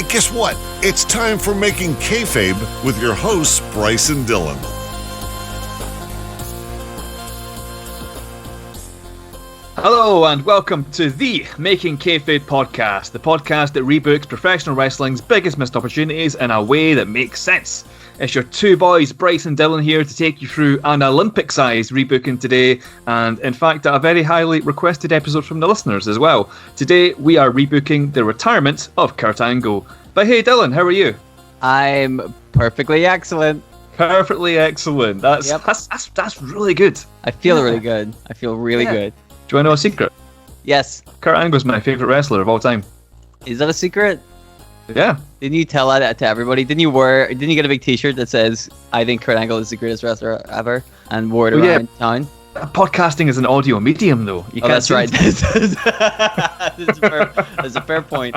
Hey, guess what? It's time for Making Kayfabe with your hosts, Bryce and Dylan. Hello and welcome to the Making Kayfabe podcast, the podcast that rebooks professional wrestling's biggest missed opportunities in a way that makes sense. It's your two boys, Bryce and Dylan, here to take you through an Olympic-sized rebooking today, and in fact a very highly requested episode from the listeners as well. Today we are rebooking the retirement of Kurt Angle. But hey Dylan, how are you? I'm perfectly excellent. Perfectly excellent. That's really good. I feel really good. I feel really good. Do you want to know a secret? Yes. Kurt Angle's my favourite wrestler of all time. Is that a secret? Yeah. Didn't you tell that to everybody? Didn't you get a big t-shirt that says, I think Kurt Angle is the greatest wrestler ever, and wore it around town? Podcasting is an audio medium though. You can't that's right. That's a fair point.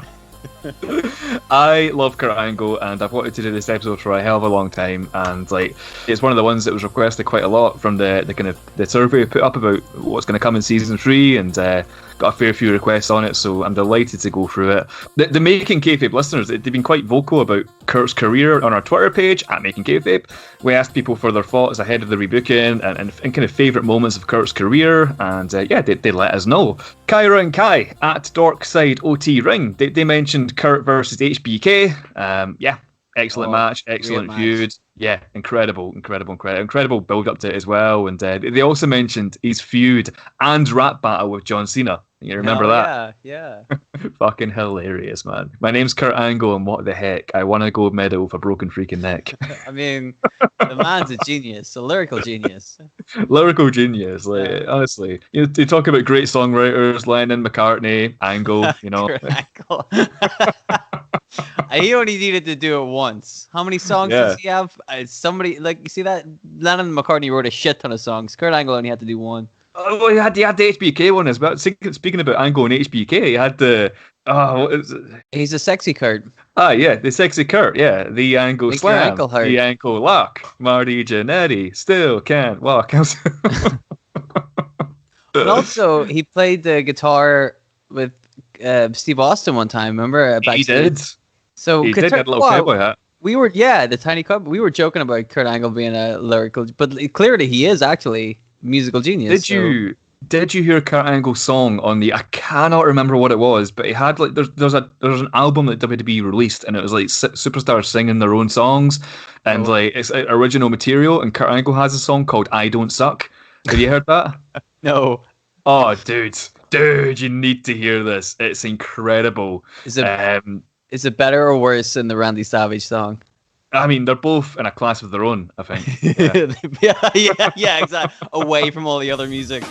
I love Kurt Angle and I've wanted to do this episode for a hell of a long time, and like it's one of the ones that was requested quite a lot from the kind of the survey we put up about what's going to come in season 3, and got a fair few requests on it, so I'm delighted to go through it. The Making Kayfabe listeners, they've been quite vocal about Kurt's career on our Twitter page at Making Kayfabe. We asked people for their thoughts ahead of the rebooking and kind of favourite moments of Kurt's career, and they let us know. Kyra and Kai at Dorkside OT Ring, they mentioned Kurt versus HBK. Excellent match, excellent feud. Yeah, incredible build up to it as well. And they also mentioned his feud and rap battle with John Cena. You remember that? Yeah. Fucking hilarious, man. My name's Kurt Angle, and what the heck? I want to go medal with a broken freaking neck. I mean, the man's a genius, a lyrical genius. Lyrical genius, honestly. You talk about great songwriters, Lennon, McCartney, Angle, you know. Angle. He only needed to do it once. How many songs does he have? Somebody, like, you see that? Lennon and McCartney wrote a shit ton of songs. Kurt Angle only had to do one. Oh, he had the HBK one as well. Speaking about Angle and HBK, he had the... what is it? He's a sexy Kurt. Yeah, the sexy Kurt, yeah. The Angle Make Slam, your ankle hurt. the Ankle Lock, Marty Jannetty, still can't walk. And also, he played the guitar with Steve Austin one time, remember? He did. So he did get a little cowboy hat. We were, the tiny cub. We were joking about Kurt Angle being a lyrical, but clearly he is actually musical genius. Did you hear Kurt Angle's song on the? I cannot remember what it was, but he had like there's an album that WWE released, and it was like superstars singing their own songs, and like it's original material. And Kurt Angle has a song called "I Don't Suck." Have you heard that? No. Oh, dude, you need to hear this. It's incredible. Is it better or worse than the Randy Savage song? I mean, they're both in a class of their own, I think. Yeah, exactly. Away from all the other music.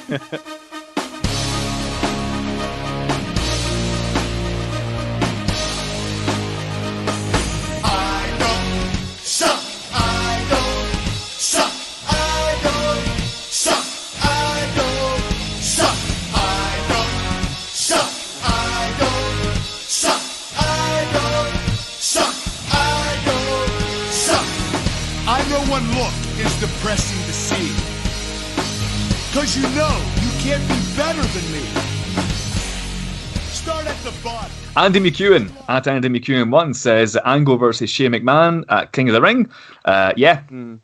One look is depressing to see, cause you know you can't be better than me. Start at the bottom. Andy McEwen at Andy McEwen1 says Angle versus Shane McMahon at King of the Ring.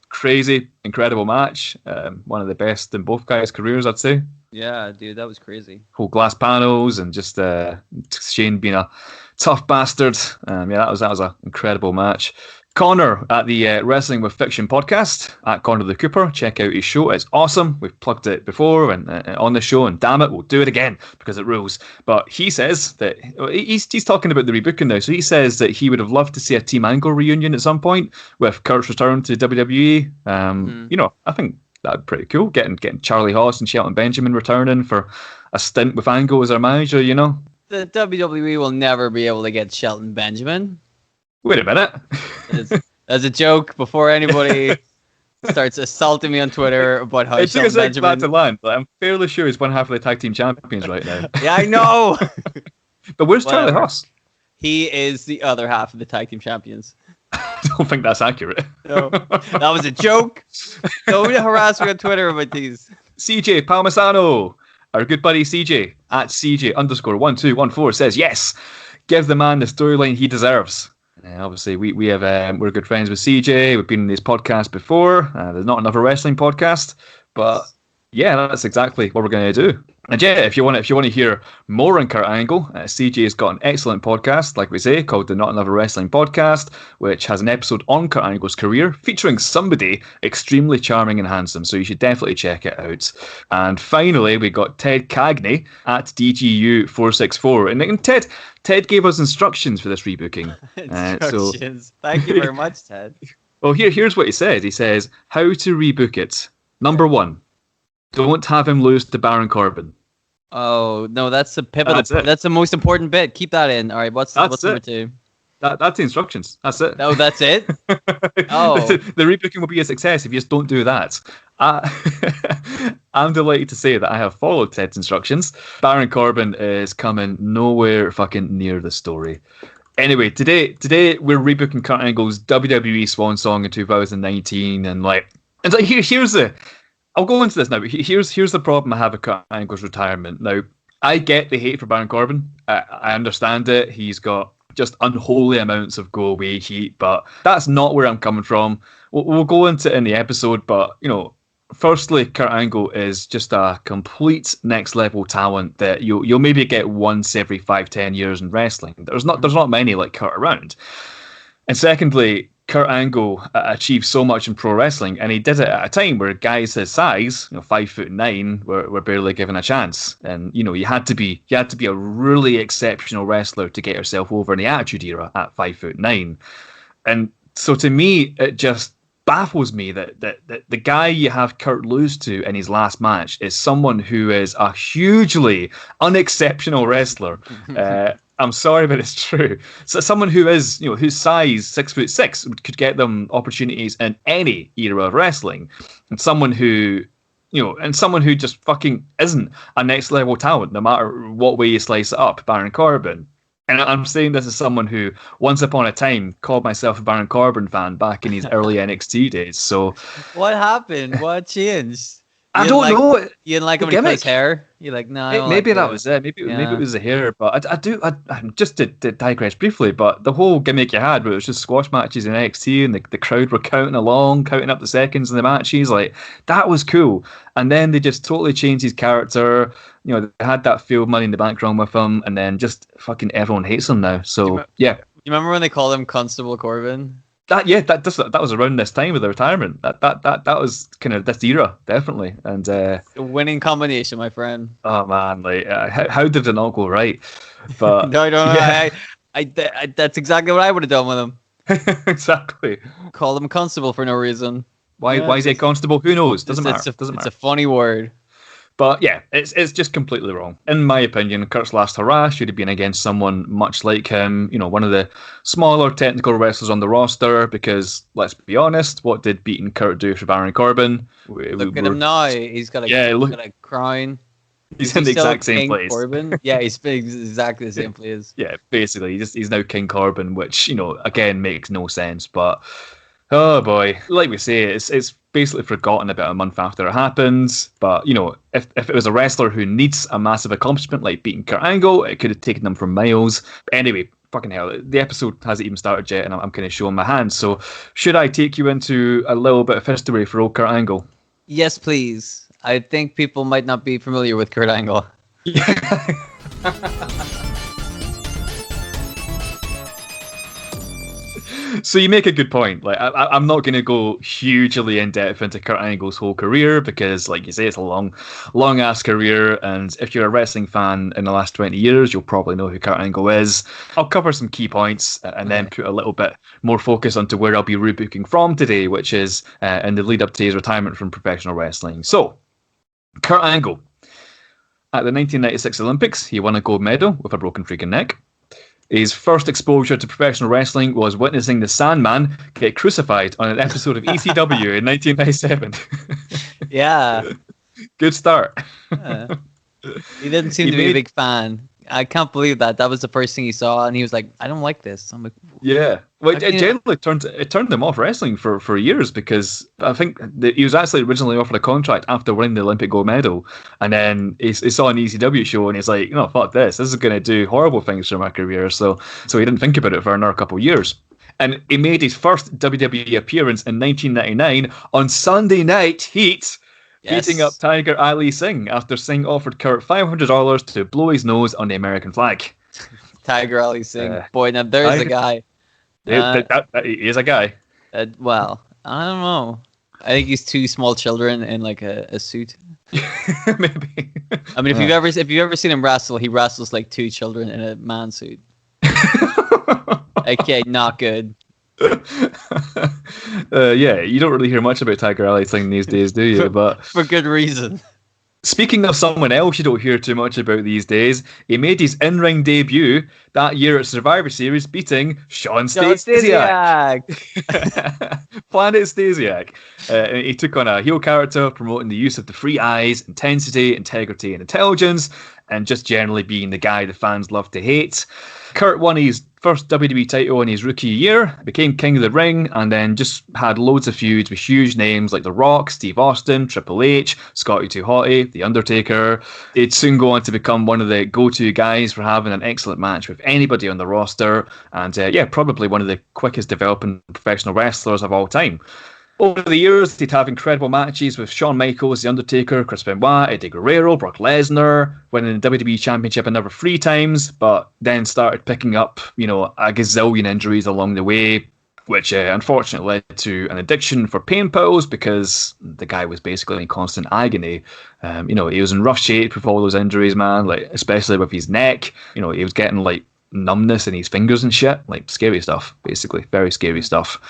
Crazy, incredible match. One of the best in both guys' careers, I'd say. Yeah, dude, that was crazy. Whole glass panels and just Shane being a tough bastard. That was an incredible match. Connor at the Wrestling with Fiction podcast at Connor the Cooper. Check out his show. It's awesome. We've plugged it before and on the show, and damn it, we'll do it again because it rules. But he says that he's talking about the rebooking now. So he says that he would have loved to see a Team Angle reunion at some point with Kurt's return to WWE. I think that'd be pretty cool. Getting Charlie Haas and Shelton Benjamin returning for a stint with Angle as their manager. You know, the WWE will never be able to get Shelton Benjamin. Wait a minute. As a joke, before anybody starts assaulting me on Twitter about how it took Shelton us back Benjamin... to land, but I'm fairly sure he's one half of the tag team champions right now. Yeah, I know. But where's Charlie Haas? He is the other half of the tag team champions. I don't think that's accurate. No, that was a joke. Don't harass me on Twitter about these. CJ Palmisano, our good buddy CJ at CJ_1214 says yes. Give the man the storyline he deserves. Obviously, we have we're good friends with CJ. We've been in this podcast before. There's not another wrestling podcast, but yeah, that's exactly what we're going to do. And yeah, if you want to hear more on Kurt Angle, CJ has got an excellent podcast, like we say, called the Not Another Wrestling Podcast, which has an episode on Kurt Angle's career featuring somebody extremely charming and handsome. So you should definitely check it out. And finally, we got Ted Cagney at DGU464, and Ted gave us instructions for this rebooking. Instructions. Thank you very much, Ted. Well, here's what he said. He says, how to rebook it. Number 1, don't have him lose to Baron Corbin. Oh, no, that's the pivotal. That's the most important bit. Keep that in. All right, what's number 2? That's the instructions. That's it. Oh, that's it? Oh. The rebooking will be a success if you just don't do that. I'm delighted to say that I have followed Ted's instructions. Baron Corbin is coming nowhere fucking near the story. Anyway, today we're rebooking Kurt Angle's WWE Swan Song in 2019, and here's the... I'll go into this now, but here's the problem I have with Kurt Angle's retirement. Now, I get the hate for Baron Corbin. I understand it. He's got just unholy amounts of go-away heat, but that's not where I'm coming from. We'll go into it in the episode, but, firstly, Kurt Angle is just a complete next-level talent that you'll maybe get once every 5-10 years in wrestling. There's not many like Kurt around. And secondly, Kurt Angle achieved so much in pro wrestling, and he did it at a time where guys his size, 5'9", were barely given a chance. And you had to be a really exceptional wrestler to get yourself over in the Attitude Era at 5'9". And so to me, it just baffles me that the guy you have Kurt lose to in his last match is someone who is a hugely unexceptional wrestler. I'm sorry, but it's true. So someone who is, whose size 6'6" could get them opportunities in any era of wrestling, and someone who just fucking isn't a next level talent, no matter what way you slice it up. Baron Corbin. And I'm saying this as someone who, once upon a time, called myself a Baron Corbin fan back in his early NXT days. So, what happened? What changed? I don't know. You didn't like him when he his hair? You're like, no. Maybe that was it. Maybe it was the hair. But I just to digress briefly. But the whole gimmick you had, where it was just squash matches in NXT, and the crowd were counting up the seconds in the matches, like that was cool. And then they just totally changed his character. They had that field Money in the Bank run with him, and then just fucking everyone hates him now. So yeah. You remember when they called him Constable Corbin? That was around this time of the retirement. That was kind of this era, definitely. And a winning combination, my friend. Oh man, how did it not go right? But no, I don't know. I that's exactly what I would have done with him. Exactly. Call him Constable for no reason. Why is he Constable? Who knows? Doesn't matter. It's a funny word. But yeah, it's just completely wrong. In my opinion, Kurt's last hurrah should have been against someone much like him, one of the smaller technical wrestlers on the roster, because let's be honest, what did beating Kurt do for Baron Corbin? Look at him now. He's got a crown. He's in the exact same place. Corbin? Yeah, he's exactly the same place. Yeah, basically, he's now King Corbin, which, again, makes no sense. But, oh boy, like we say, it's basically forgotten about a month after it happens. But, if it was a wrestler who needs a massive accomplishment like beating Kurt Angle, it could have taken them from miles. But anyway, fucking hell, the episode hasn't even started yet, and I'm kind of showing my hands. So, should I take you into a little bit of history for old Kurt Angle? Yes, please. I think people might not be familiar with Kurt Angle. Yeah. So you make a good point. I'm not going to go hugely in depth into Kurt Angle's whole career because, like you say, it's a long ass career. And if you're a wrestling fan in the last 20 years, you'll probably know who Kurt Angle is. I'll cover some key points and then put a little bit more focus onto where I'll be rebooking from today, which is in the lead up to his retirement from professional wrestling. So, Kurt Angle. At the 1996 Olympics, he won a gold medal with a broken freaking neck. His first exposure to professional wrestling was witnessing the Sandman get crucified on an episode of ECW in 1997. Yeah. Good start. Yeah. He didn't seem to be a big fan. I can't believe that. That was the first thing he saw, and he was like, I don't like this. I'm like, yeah. Well, it generally turned him off wrestling for years, because I think he was actually originally offered a contract after winning the Olympic gold medal, and then he saw an ECW show and he's like, fuck this. This is going to do horrible things for my career. So he didn't think about it for another couple of years. And he made his first WWE appearance in 1999 on Sunday Night Heat, beating up Tiger Ali Singh after Singh offered Kurt $500 to blow his nose on the American flag. Tiger Ali Singh. Boy, now there's a guy. He is a guy. Well, I don't know. I think he's two small children in like a suit. Maybe. I mean, if you've ever seen him wrestle, he wrestles like two children in a man suit. Okay, not good. Yeah, you don't really hear much about Tiger Ali Singh these days, do you? But for good reason. Speaking of someone else you don't hear too much about these days, he made his in-ring debut that year at Survivor Series, beating Shawn Stasiak. Planet Stasiak. He took on a heel character, promoting the use of the three I's: intensity, integrity, and intelligence, and just generally being the guy the fans love to hate. Kurt won his first WWE title in his rookie year, became King of the Ring, and then just had loads of feuds with huge names like The Rock, Steve Austin, Triple H, Scotty 2 Hotty, The Undertaker. He'd soon go on to become one of the go-to guys for having an excellent match with anybody on the roster, and probably one of the quickest developing professional wrestlers of all time. Over the years, he'd have incredible matches with Shawn Michaels, The Undertaker, Chris Benoit, Eddie Guerrero, Brock Lesnar, winning the WWE Championship another 3 times, but then started picking up, a gazillion injuries along the way, which unfortunately led to an addiction for pain pills because the guy was basically in constant agony. He was in rough shape with all those injuries, man, like especially with his neck. He was getting like numbness in his fingers and shit, like scary stuff, basically, very scary stuff.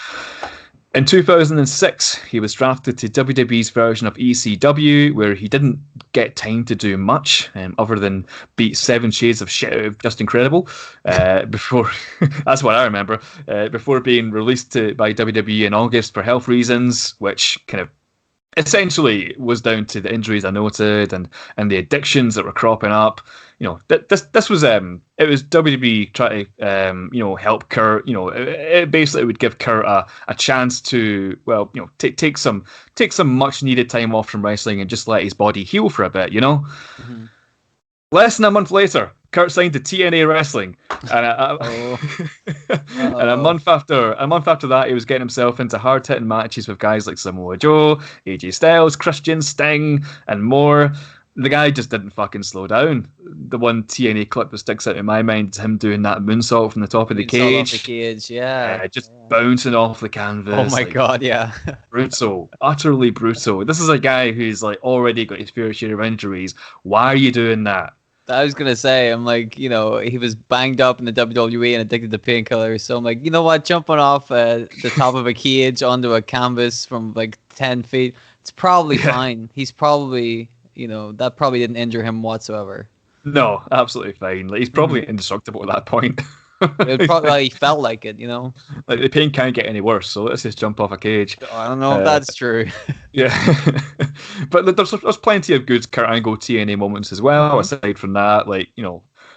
In 2006, he was drafted to WWE's version of ECW, where he didn't get time to do much other than beat 7 shades of shit out of Just Incredible. Before that's what I remember. Before being released by WWE in August for health reasons, which kind of essentially was down to the injuries I noted and the addictions that were cropping up. This was it was WWE trying to help Kurt. It basically would give Kurt a chance to take some much needed time off from wrestling and just let his body heal for a bit. Mm-hmm. Less than a month later, Kurt signed to TNA Wrestling, and a month after that, he was getting himself into hard-hitting matches with guys like Samoa Joe, AJ Styles, Christian, Sting, and more. The guy just didn't fucking slow down. The one TNA clip that sticks out in my mind is him doing that moonsault from the top of the cage. Off the cage, yeah. Bouncing off the canvas. Oh my god, yeah. Brutal. Utterly brutal. This is a guy who's like already got his fair share of injuries. Why are you doing that? I was going to say, I'm like, he was banged up in the WWE and addicted to painkillers. So I'm like, you know what? Jumping off the top of a cage onto a canvas from like 10 feet, it's probably fine. He's probably, that probably didn't injure him whatsoever. No, absolutely fine. Like, he's probably indestructible at that point. It probably felt like it, Like the pain can't get any worse, so let's just jump off a cage. I don't know if that's true. Yeah. But there's plenty of good Kurt Angle TNA moments as well. Aside from that,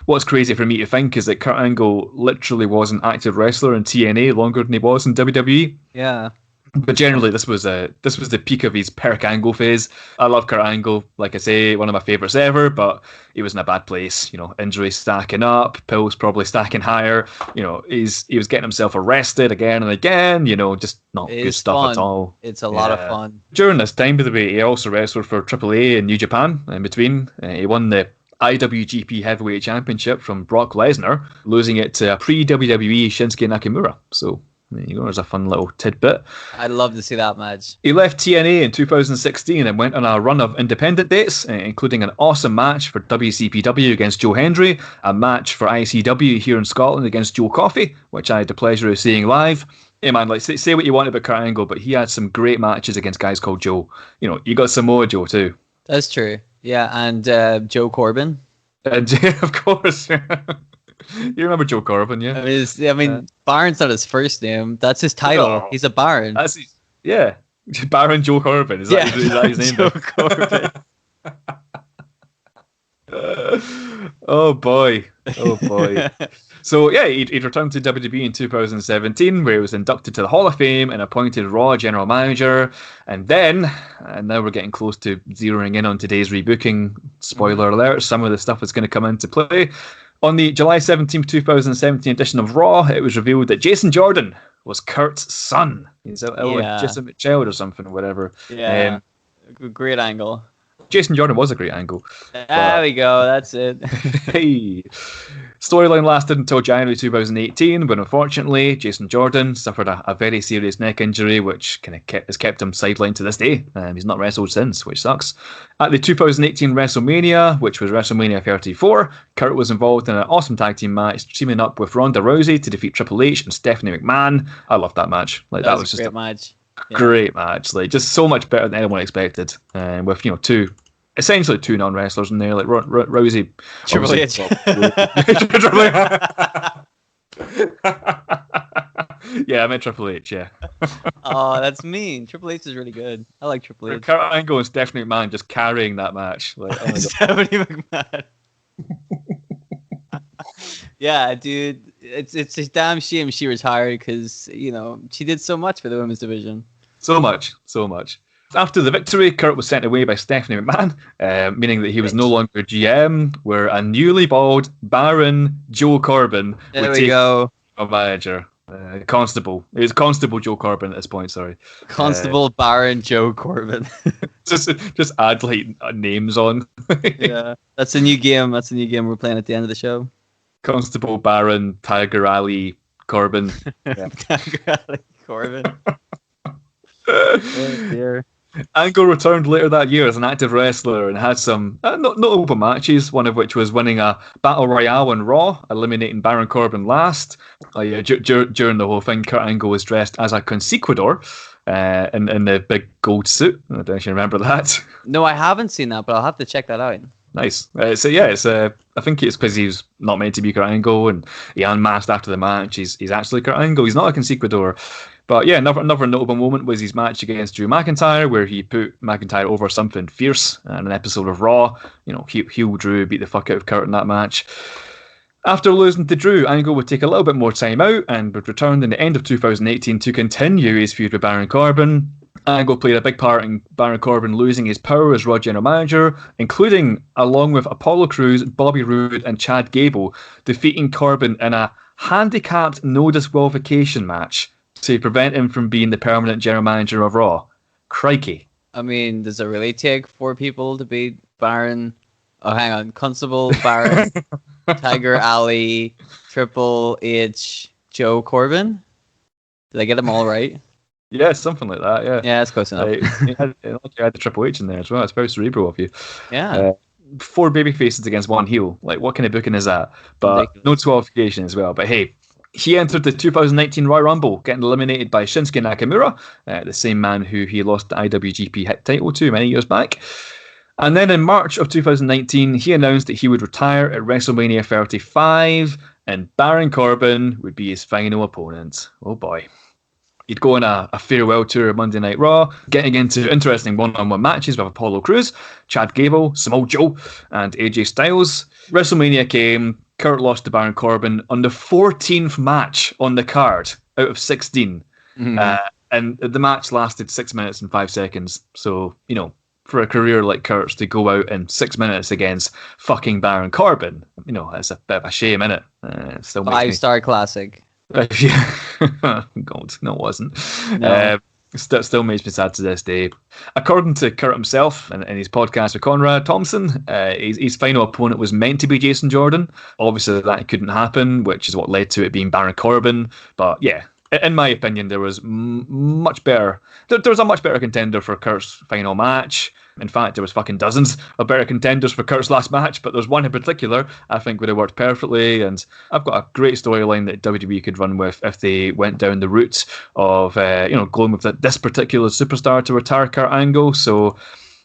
what's crazy for me to think is that Kurt Angle literally was an active wrestler in TNA longer than he was in WWE. Yeah. But generally, this was the peak of his Perk Angle phase. I love Kurt Angle, like I say, one of my favourites ever, but he was in a bad place. Injuries stacking up, pills probably stacking higher. He was getting himself arrested again and again. Just not good stuff at all. It's a lot of fun. During this time, by the way, he also wrestled for AAA in New Japan. In between, he won the IWGP Heavyweight Championship from Brock Lesnar, losing it to a pre-WWE Shinsuke Nakamura. So there's a fun little tidbit. I'd love to see that match. He left TNA in 2016 and went on a run of independent dates, including an awesome match for WCPW against Joe Hendry, a match for ICW here in Scotland against Joe Coffey, which I had the pleasure of seeing live. Hey man, say what you want about Kurt Angle, but he had some great matches against guys called Joe. You got Samoa Joe too. That's true. Yeah, and Joe Corbin. Of course. You remember Joe Corbin, yeah? Baron's not his first name. That's his title. No. He's a Baron. Baron Joe Corbin. Is that his name? Joe Corbin. Oh boy. So he'd returned to WWE in 2017, where he was inducted to the Hall of Fame and appointed Raw general manager. And now we're getting close to zeroing in on today's rebooking. Spoiler alert, some of the stuff is going to come into play. On the July 17th, 2017 edition of Raw, it was revealed that Jason Jordan was Kurt's son. He's a illegitimate child or something, or whatever. Yeah, great angle. Jason Jordan was a great angle. There we go, that's it. Hey. Storyline lasted until January 2018, when unfortunately Jason Jordan suffered a very serious neck injury, which has kept him sidelined to this day. He's not wrestled since, which sucks. At the 2018 WrestleMania, which was WrestleMania 34, Kurt was involved in an awesome tag team match, teaming up with Ronda Rousey to defeat Triple H and Stephanie McMahon. I loved that match. Like that was just a great match. Yeah. Great match. Like just so much better than anyone expected. With essentially two non-wrestlers in there, like Rousey, Triple H. Yeah, I meant Triple H. Yeah. Oh, that's mean. Triple H is really good. I like Triple H. Kurt Angle and Stephanie McMahon just carrying that match. Like, oh Stephanie McMahon. Yeah, dude, it's a damn shame she retired because she did so much for the women's division. So much. After the victory, Kurt was sent away by Stephanie McMahon, meaning that he was no longer GM, where a newly bald Baron Joe Corbin would take a manager. Constable. It was Constable Joe Corbin at this point, sorry. Constable Baron Joe Corbin. just add like names on. Yeah, that's a new game. That's a new game we're playing at the end of the show. Constable Baron Tiger Ali Corbin. Yeah. Tiger Ali Corbin. Oh dear. Angle returned later that year as an active wrestler and had some notable matches, one of which was winning a Battle Royale on Raw, eliminating Baron Corbin last. During the whole thing, Kurt Angle was dressed as a conquistador in the big gold suit. I don't know if you remember that. No, I haven't seen that, but I'll have to check that out. Nice. I think it's because he's not meant to be Kurt Angle, and he unmasked after the match. He's actually Kurt Angle. He's not a conquistador. But yeah, another notable moment was his match against Drew McIntyre, where he put McIntyre over something fierce in an episode of Raw. Heel Drew beat the fuck out of Kurt in that match. After losing to Drew, Angle would take a little bit more time out and would return in the end of 2018 to continue his feud with Baron Corbin. Angle played a big part in Baron Corbin losing his power as Raw General Manager, including, along with Apollo Crews, Bobby Roode and Chad Gable, defeating Corbin in a handicapped no disqualification match to prevent him from being the permanent general manager of Raw. Crikey. I mean, does it really take 4 people to beat Baron? Oh, hang on. Constable, Baron, Tiger Ali, Triple H, Joe Corbin? Did I get them all right? Yeah, something like that, yeah. Yeah, that's close enough. You had the Triple H in there as well. It's very cerebral of you. Yeah. 4 baby faces against 1 heel. Like, what kind of booking is that? But ridiculous. No disqualification as well. But hey, he entered the 2019 Royal Rumble, getting eliminated by Shinsuke Nakamura, the same man who he lost the IWGP title to many years back. And then in March of 2019, he announced that he would retire at WrestleMania 35, and Baron Corbin would be his final opponent. Oh boy. He'd go on a farewell tour of Monday Night Raw, getting into interesting one-on-one matches with Apollo Crews, Chad Gable, Samoa Joe, and AJ Styles. WrestleMania came. Kurt lost to Baron Corbin on the 14th match on the card out of 16. Mm-hmm. And the match lasted 6 minutes and 5 seconds. So, for a career like Kurt's to go out in 6 minutes against fucking Baron Corbin, that's a bit of a shame, innit? Still 5-star classic. God, no, it wasn't. No. Still makes me sad to this day. According to Kurt himself in his podcast with Conrad Thompson, his final opponent was meant to be Jason Jordan. Obviously, that couldn't happen, which is what led to it being Baron Corbin. But yeah, in my opinion, there was much better. There was a much better contender for Kurt's final match. In fact, there was fucking dozens of better contenders for Kurt's last match, but there's one in particular I think would have worked perfectly, and I've got a great storyline that WWE could run with if they went down the route of going with this particular superstar to retire Kurt Angle. So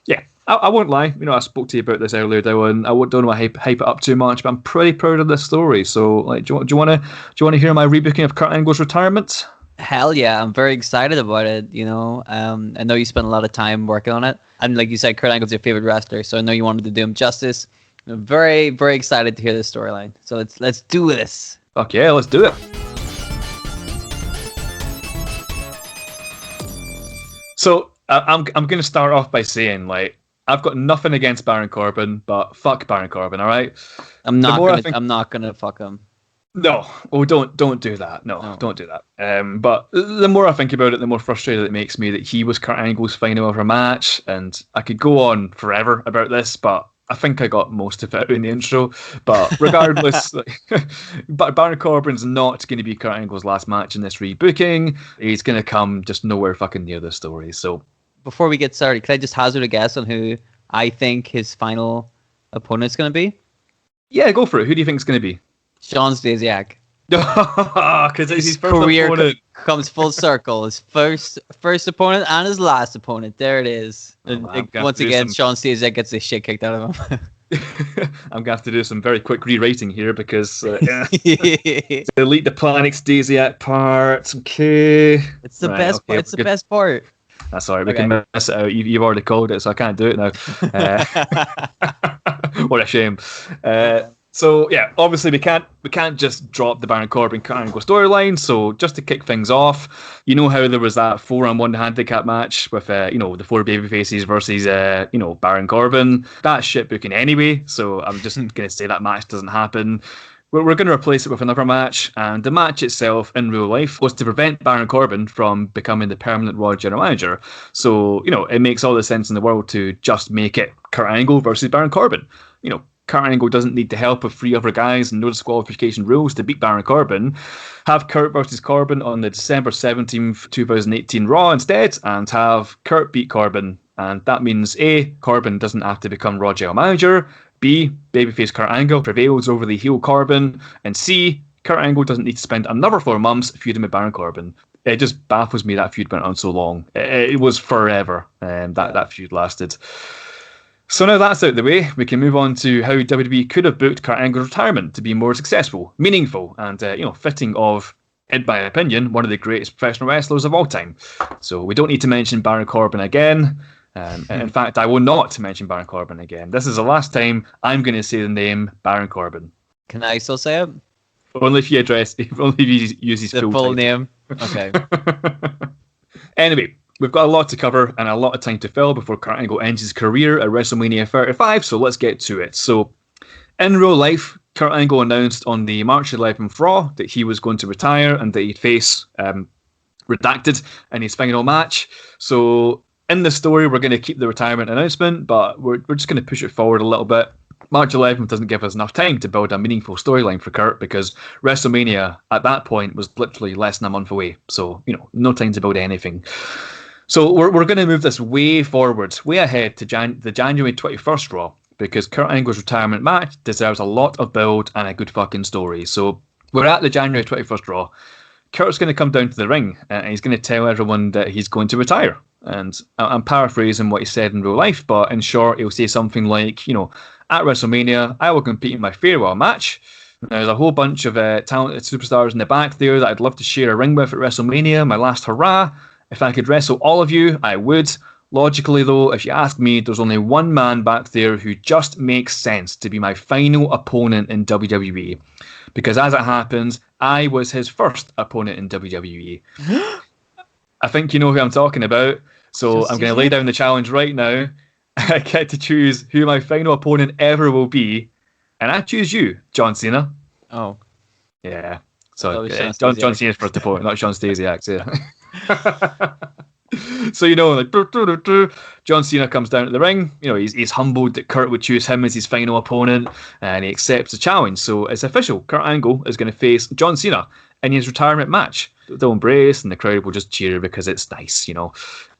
yeah, I won't lie. I spoke to you about this earlier, Dylan. I don't want to hype it up too much, but I'm pretty proud of this story. So, like, do you want to hear my rebooking of Kurt Angle's retirement? Hell yeah, I'm very excited about it. I know you spent a lot of time working on it, and like you said, Kurt Angle's your favorite wrestler, so I know you wanted to do him justice. I'm very, very excited to hear this storyline. So let's do this. Fuck yeah, let's do it. So I'm going to start off by saying, like, I've got nothing against Baron Corbin, but fuck Baron Corbin, all right? I'm not gonna fuck him. No, don't do that. No, don't do that. But the more I think about it, the more frustrated it makes me that he was Kurt Angle's final ever match, and I could go on forever about this, but I think I got most of it out in the intro. But regardless, but Baron Corbin's not going to be Kurt Angle's last match in this rebooking. He's going to come just nowhere fucking near the story. So before we get started, can I just hazard a guess on who I think his final opponent's going to be? Yeah, go for it. Who do you think it's going to be? Sean Stasiak. Because his first career opponent comes full circle. His first opponent and his last opponent. There it is. Once again, Sean Stasiak gets the shit kicked out of him. I'm going to have to do some very quick rewriting here because delete the Planet Stasiak part. Okay. It's the best part. It's the best part. That's alright, we can mess it out. You've already called it, so I can't do it now. What a shame. So yeah, obviously we can't just drop the Baron Corbin Kurt Angle storyline. So just to kick things off, you know how there was that 4-on-1 handicap match with the four babyfaces versus Baron Corbin. That's shit booking anyway. So I'm just gonna say that match doesn't happen. We're going to replace it with another match, and the match itself in real life was to prevent Baron Corbin from becoming the permanent Raw General Manager. So, it makes all the sense in the world to just make it Kurt Angle versus Baron Corbin. Kurt Angle doesn't need the help of 3 other guys and no disqualification rules to beat Baron Corbin. Have Kurt versus Corbin on the December 17th, 2018 Raw instead, and have Kurt beat Corbin. And that means A, Corbin doesn't have to become Raw General Manager, B, babyface Kurt Angle prevails over the heel Corbin, and C, Kurt Angle doesn't need to spend another 4 months feuding with Baron Corbin. It just baffles me that feud went on so long. It was forever that feud lasted. So now that's out of the way, we can move on to how WWE could have booked Kurt Angle's retirement to be more successful, meaningful, and fitting of, in my opinion, one of the greatest professional wrestlers of all time. So we don't need to mention Baron Corbin again. In fact, I will not mention Baron Corbin again. This is the last time I'm going to say the name Baron Corbin. Can I still say it? Only if you use his full name. Okay. Anyway, we've got a lot to cover and a lot of time to fill before Kurt Angle ends his career at WrestleMania 35, so let's get to it. So, in real life, Kurt Angle announced on the March 11th Raw that he was going to retire and that he'd face Redacted in his final match. So, in the story, we're going to keep the retirement announcement, but we're just going to push it forward a little bit. March 11th doesn't give us enough time to build a meaningful storyline for Kurt because WrestleMania at that point was literally less than a month away. So, no time to build anything. So we're going to move this way forward, way ahead to the January 21st Raw because Kurt Angle's retirement match deserves a lot of build and a good fucking story. So we're at the January 21st Raw. Kurt's going to come down to the ring and he's going to tell everyone that he's going to retire. And I'm paraphrasing what he said in real life, but in short, he'll say something like, at WrestleMania, I will compete in my farewell match. There's a whole bunch of talented superstars in the back there that I'd love to share a ring with at WrestleMania, my last hurrah. If I could wrestle all of you, I would. Logically, though, if you ask me, there's only one man back there who just makes sense to be my final opponent in WWE. Because as it happens, I was his first opponent in WWE. I think you know who I'm talking about. So I'm going to lay down the challenge right now. I get to choose who my final opponent ever will be. And I choose you, John Cena. Oh. Yeah. So John Cena's first opponent, not Sean Stasiak's. Yeah. So John Cena comes down to the ring. He's humbled that Kurt would choose him as his final opponent, and he accepts the challenge. So it's official. Kurt Angle is going to face John Cena in his retirement match. They'll embrace, and the crowd will just cheer because it's nice,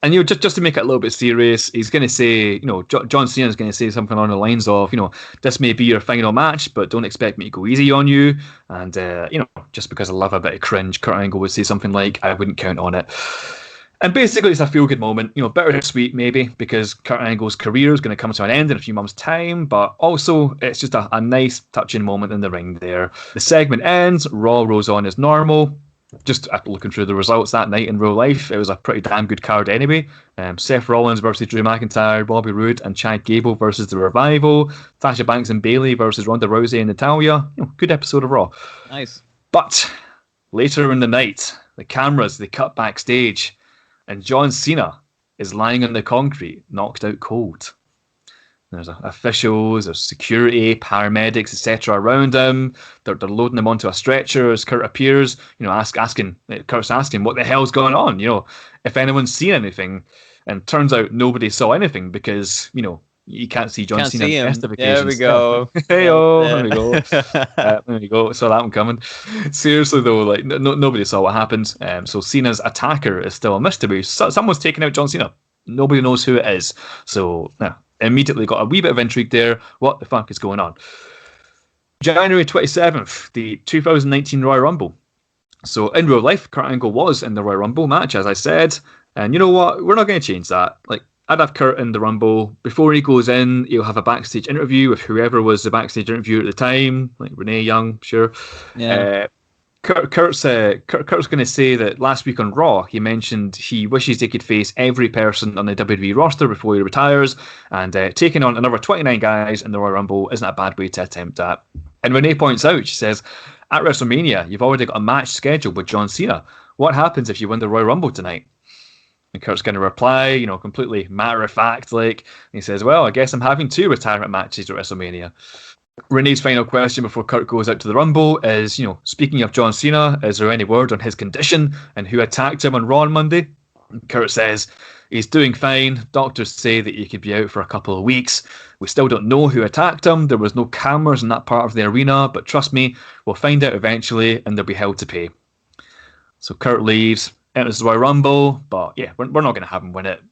And just to make it a little bit serious, he's going to say, John Cena is going to say something on the lines of, this may be your final match, but don't expect me to go easy on you. And just because I love a bit of cringe, Kurt Angle would say something like, I wouldn't count on it. And basically, it's a feel-good moment, bittersweet maybe, because Kurt Angle's career is going to come to an end in a few months' time, but also it's just a nice, touching moment in the ring there. The segment ends, Raw rolls on as normal. Just after looking through the results that night in real life, it was a pretty damn good card anyway. Seth Rollins versus Drew McIntyre, Bobby Roode and Chad Gable versus The Revival, Sasha Banks and Bayley versus Ronda Rousey and Natalya. Good episode of Raw. Nice. But later in the night, the cameras, they cut backstage, and John Cena is lying on the concrete, knocked out cold. There's officials, there's security, paramedics, etc. around him. They're loading him onto a stretcher as Kurt appears. Kurt's asking what the hell's going on. If anyone's seen anything, and turns out nobody saw anything because you can't see John Cena on best of occasions. There we go. There we go. There we go. Saw that one coming. Seriously though, like nobody saw what happened. So Cena's attacker is still a mystery. Someone's taken out John Cena. Nobody knows who it is. So immediately got a wee bit of intrigue there. What the fuck is going on? January 27th, the 2019 Royal Rumble. So in real life, Kurt Angle was in the Royal Rumble match, as I said. And you know what? We're not going to change that. Like, I'd have Kurt in the Rumble. Before he goes in, he'll have a backstage interview with whoever was the backstage interviewer at the time, like Renee Young, sure. Yeah. Kurt's going to say that last week on Raw, he mentioned he wishes he could face every person on the WWE roster before he retires, and taking on another 29 guys in the Royal Rumble isn't a bad way to attempt that. And Renee points out, she says, at WrestleMania, you've already got a match scheduled with John Cena. What happens if you win the Royal Rumble tonight? And Kurt's going to reply, completely matter-of-fact, like, he says, well, I guess I'm having 2 retirement matches at WrestleMania. Renee's final question before Kurt goes out to the Rumble is, speaking of John Cena, is there any word on his condition and who attacked him on Raw on Monday? And Kurt says, he's doing fine. Doctors say that he could be out for a couple of weeks. We still don't know who attacked him. There was no cameras in that part of the arena, but trust me, we'll find out eventually and they'll be held to pay. So Kurt leaves. Enters the Royal Rumble, but yeah, we're not going to have him win it.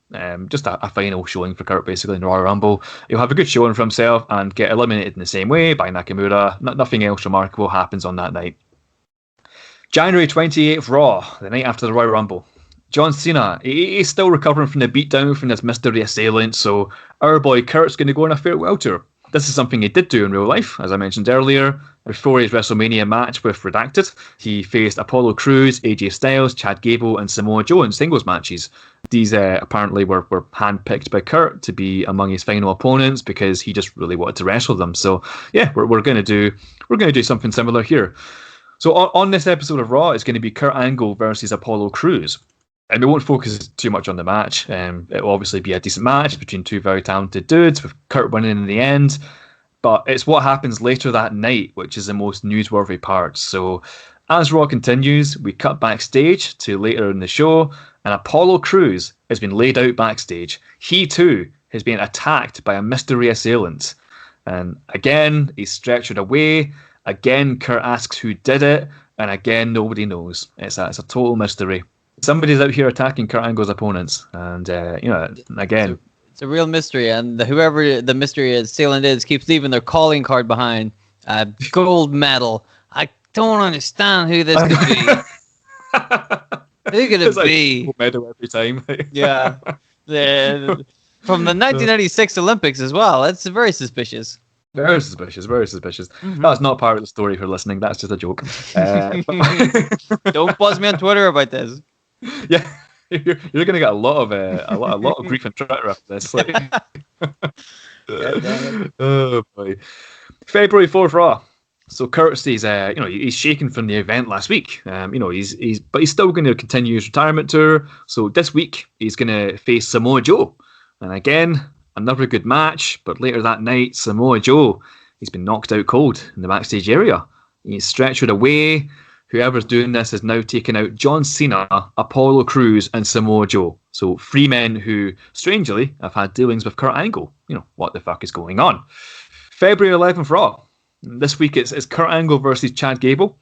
Just a final showing for Kurt, basically, in the Royal Rumble. He'll have a good showing for himself and get eliminated in the same way by Nakamura. Nothing else remarkable happens on that night. January 28th, Raw, the night after the Royal Rumble. John Cena, he's still recovering from the beatdown from this mystery assailant, so our boy Kurt's going to go on a farewell tour. This is something he did do in real life, as I mentioned earlier. Before his WrestleMania match with Redacted, he faced Apollo Crews, AJ Styles, Chad Gable, and Samoa Joe in singles matches. These apparently were handpicked by Kurt to be among his final opponents because he just really wanted to wrestle them. So yeah, we're going to do something similar here. So on this episode of Raw, it's going to be Kurt Angle versus Apollo Crews. And we won't focus too much on the match. It will obviously be a decent match between 2 very talented dudes, with Kurt winning in the end. But it's what happens later that night, which is the most newsworthy part. So as Raw continues, we cut backstage to later in the show, and Apollo Crews has been laid out backstage. He too has been attacked by a mystery assailant. And again, he's stretchered away. Again, Kurt asks who did it. And again, nobody knows. It's a total mystery. Somebody's out here attacking Kurt Angle's opponents, and again, it's a real mystery. And whoever the mystery assailant is keeps leaving their calling card behind, a gold medal. I don't understand who this could be. Who could it be? Gold medal every time. Yeah, from the 1996 Olympics as well. That's very suspicious. Very suspicious. Mm-hmm. That's not part of the story for listening. That's just a joke. Don't buzz me on Twitter about this. Yeah, you're going to get a lot of grief on Twitter after this. Like. Oh boy. February 4th Raw. So Kurt says, he's shaken from the event last week. But he's still going to continue his retirement tour. So this week he's going to face Samoa Joe, and again another good match. But later that night, Samoa Joe, he's been knocked out cold in the backstage area. He's stretchered away. Whoever's doing this has now taken out John Cena, Apollo Crews, and Samoa Joe. So 3 men who, strangely, have had dealings with Kurt Angle. What the fuck is going on? February 11th Raw. This week it's Kurt Angle versus Chad Gable.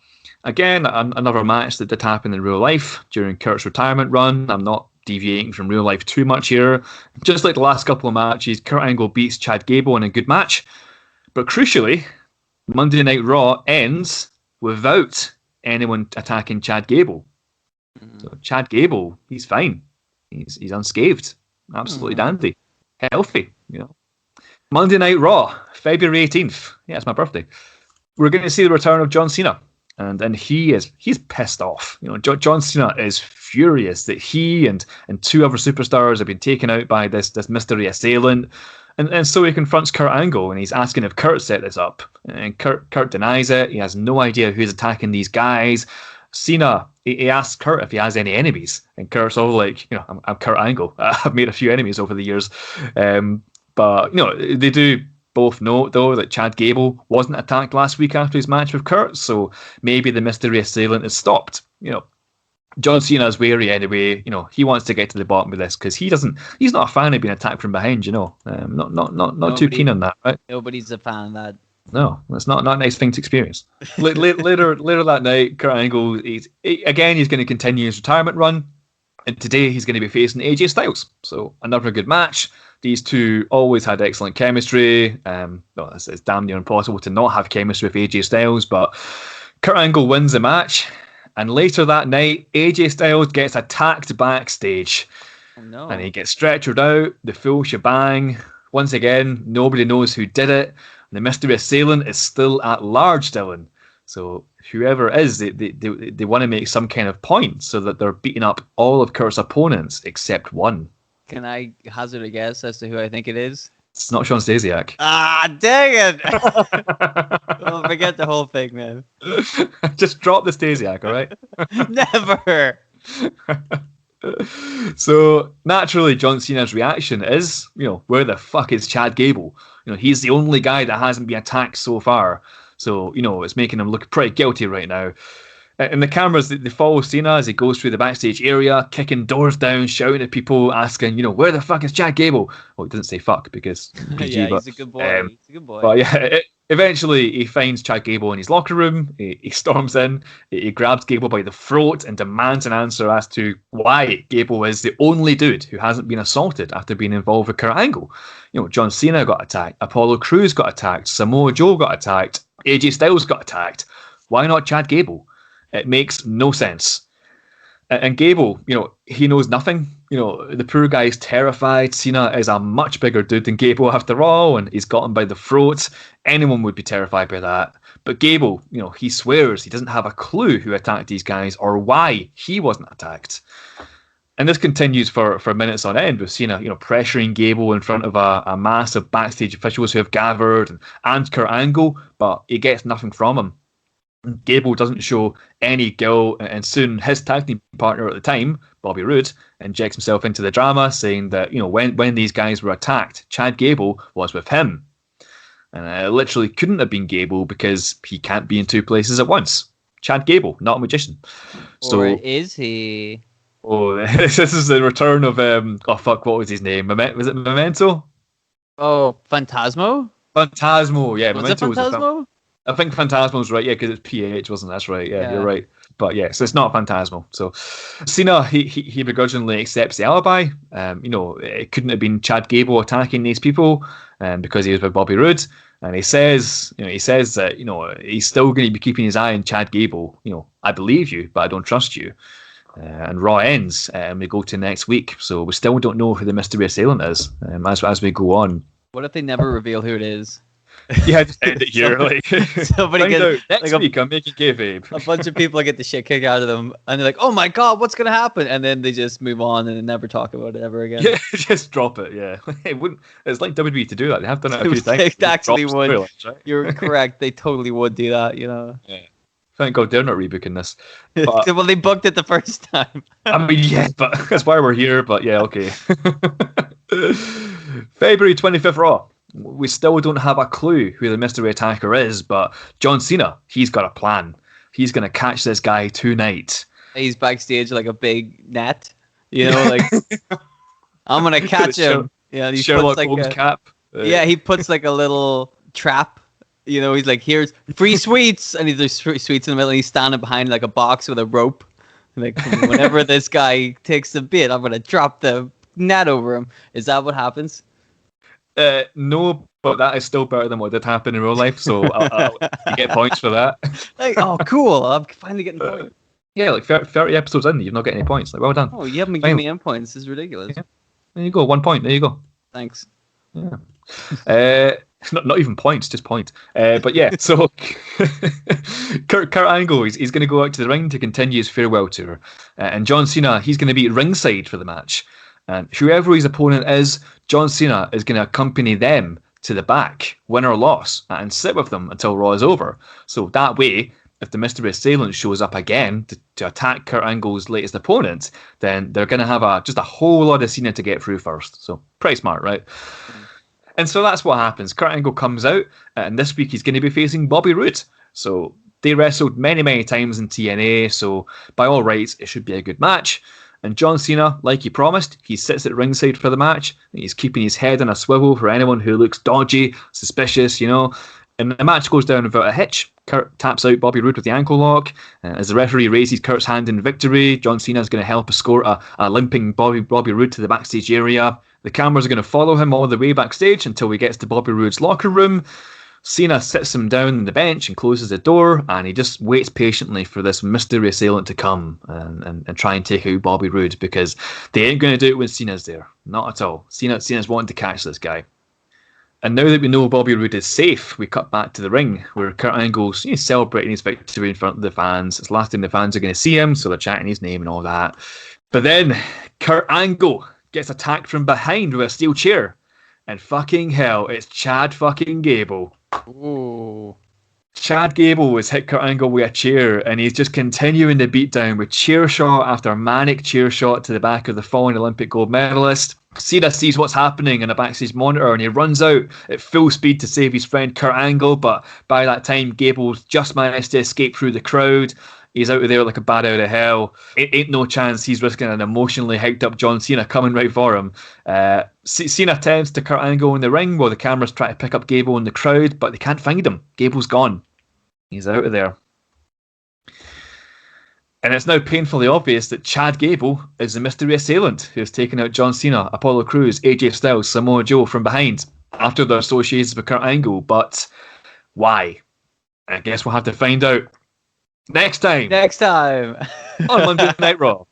Again, another match that did happen in real life during Kurt's retirement run. I'm not deviating from real life too much here. Just like the last couple of matches, Kurt Angle beats Chad Gable in a good match. But crucially, Monday Night Raw ends without anyone attacking Chad Gable. So Chad Gable, he's fine. He's unscathed. Absolutely dandy. Healthy, Monday Night Raw, February 18th. Yeah, it's my birthday. We're going to see the return of John Cena. And he's pissed off. John Cena is furious that he and 2 other superstars have been taken out by this mystery assailant. And so he confronts Kurt Angle, and he's asking if Kurt set this up. And Kurt denies it. He has no idea who's attacking these guys. Cena, he asks Kurt if he has any enemies. And Kurt's all like, I'm Kurt Angle. I've made a few enemies over the years. But, they do both note, though, that Chad Gable wasn't attacked last week after his match with Kurt, so maybe the mystery assailant is stopped. John Cena's wary anyway. He wants to get to the bottom of this because he's not a fan of being attacked from behind. Not too keen on that, right? Nobody's a fan of that. No, it's not a nice thing to experience. later that night, Kurt Angle, he's going to continue his retirement run, and today he's going to be facing AJ Styles. So another good match. These two always had excellent chemistry. It's damn near impossible to not have chemistry with AJ Styles, but Kurt Angle wins the match. And later that night, AJ Styles gets attacked backstage. Oh, no. And he gets stretchered out, the full shebang. Once again, nobody knows who did it. The mystery assailant is still at large, Dylan. So whoever it is, they want to make some kind of point so that they're beating up all of Kurt's opponents except one. Can I hazard a guess as to who I think it is? It's not Sean Stasiak. Ah, dang it! Well, forget the whole thing, man. Just drop the Stasiak, all right? Never! So, naturally, John Cena's reaction is, where the fuck is Chad Gable? He's the only guy that hasn't been attacked so far. So, it's making him look pretty guilty right now. And the cameras, they follow Cena as he goes through the backstage area, kicking doors down, shouting at people, asking, where the fuck is Chad Gable? Well, he doesn't say fuck because PG, yeah, but, he's a good boy. He's a good boy. But yeah, eventually he finds Chad Gable in his locker room. He storms in, he grabs Gable by the throat and demands an answer as to why Gable is the only dude who hasn't been assaulted after being involved with Kurt Angle. John Cena got attacked, Apollo Crews got attacked, Samoa Joe got attacked, AJ Styles got attacked. Why not Chad Gable? It makes no sense. And Gable, he knows nothing. The poor guy's terrified. Cena is a much bigger dude than Gable after all, and he's got him by the throat. Anyone would be terrified by that. But Gable, he swears he doesn't have a clue who attacked these guys or why he wasn't attacked. And this continues for minutes on end with Cena, pressuring Gable in front of a mass of backstage officials who have gathered and Kurt Angle, but he gets nothing from him. Gable doesn't show any guilt, and soon his tag team partner at the time, Bobby Roode, injects himself into the drama, saying that when these guys were attacked, Chad Gable was with him, and it literally couldn't have been Gable because he can't be in two places at once. Chad Gable, not a magician. Or is he? Oh, this is the return of what was his name? Was it Memento? Oh, Phantasmo. Phantasmo, yeah. Was it Phantasmo? I think Phantasmo's right, yeah, because it's PH, wasn't it? That's right, yeah, you're right. But yeah, so it's not Phantasmo. So Cena, he begrudgingly accepts the alibi. It couldn't have been Chad Gable attacking these people because he was with Bobby Roode. And he says that, he's still going to be keeping his eye on Chad Gable. I believe you, but I don't trust you. And Raw ends, and we go to next week. So we still don't know who the mystery assailant is as we go on. What if they never reveal who it is? Yeah, just end it here. Somebody gets next week. I'm making kayfabe. A bunch of people get the shit kicked out of them, and they're like, "Oh my god, what's gonna happen?" And then they just move on and never talk about it ever again. Yeah, just drop it. Yeah, it wouldn't. It's like WWE to do that. They have done it a few times. They actually would. Spoilers, right? You're correct. They totally would do that. Yeah. Thank God they're not rebooking this. But, well, they booked it the first time. I mean, yeah, but that's why we're here. But yeah, okay. February 25th Raw. We still don't have a clue who the mystery attacker is, but John Cena, he's got a plan. He's going to catch this guy tonight. He's backstage like a big net, like, I'm going to catch him. Yeah, he Sherlock puts Holmes cap. Yeah, he puts like a little trap. He's like, here's free sweets. And there's sweets in the middle, and he's standing behind like a box with a rope. Like, whenever this guy takes a bit, I'm going to drop the net over him. Is that what happens? No, but that is still better than what did happen in real life, so you get points for that. Like, oh, cool! I'm finally getting points. Yeah, like 30 episodes in, you've not got any points. Like, well done. Oh, you haven't given me any points. This is ridiculous. Yeah. There you go, 1 point. There you go. Thanks. Yeah. Not even points, just point. But yeah, so Kurt Angle, he's going to go out to the ring to continue his farewell tour, and John Cena, he's going to be ringside for the match. And whoever his opponent is, John Cena is going to accompany them to the back, win or loss, and sit with them until Raw is over. So that way, if the mystery assailant shows up again to attack Kurt Angle's latest opponent, then they're going to have just a whole lot of Cena to get through first. So pretty smart, right? And so that's what happens. Kurt Angle comes out, and this week he's going to be facing Bobby Roode. So they wrestled many, many times in TNA, so by all rights, it should be a good match. And John Cena, like he promised, he sits at ringside for the match, and he's keeping his head on a swivel for anyone who looks dodgy, suspicious, And the match goes down without a hitch. Kurt taps out Bobby Roode with the ankle lock. As the referee raises Kurt's hand in victory, John Cena is going to help escort a limping Bobby Roode to the backstage area. The cameras are going to follow him all the way backstage until he gets to Bobby Roode's locker room. Cena sits him down on the bench and closes the door, and he just waits patiently for this mystery assailant to come and try and take out Bobby Roode, because they ain't going to do it when Cena's there. Not at all. Cena's wanting to catch this guy. And now that we know Bobby Roode is safe, we cut back to the ring, where Kurt Angle's celebrating his victory in front of the fans. It's the last time the fans are going to see him, so they're chanting his name and all that. But then Kurt Angle gets attacked from behind with a steel chair. And fucking hell, it's Chad fucking Gable. Ooh. Chad Gable has hit Kurt Angle with a chair, and he's just continuing the beatdown with chair shot after manic chair shot to the back of the fallen Olympic gold medalist. Cena sees what's happening in a backstage monitor, and he runs out at full speed to save his friend Kurt Angle, but by that time Gable's just managed to escape through the crowd. He's out of there like a bat out of hell. It ain't no chance he's risking an emotionally hyped up John Cena coming right for him. Cena tends to Kurt Angle in the ring while the cameras try to pick up Gable in the crowd, but they can't find him. Gable's gone. He's out of there. And it's now painfully obvious that Chad Gable is the mystery assailant who's taken out John Cena, Apollo Crews, AJ Styles, Samoa Joe from behind after their associations with Kurt Angle. But why? I guess we'll have to find out next time on Monday Night Raw.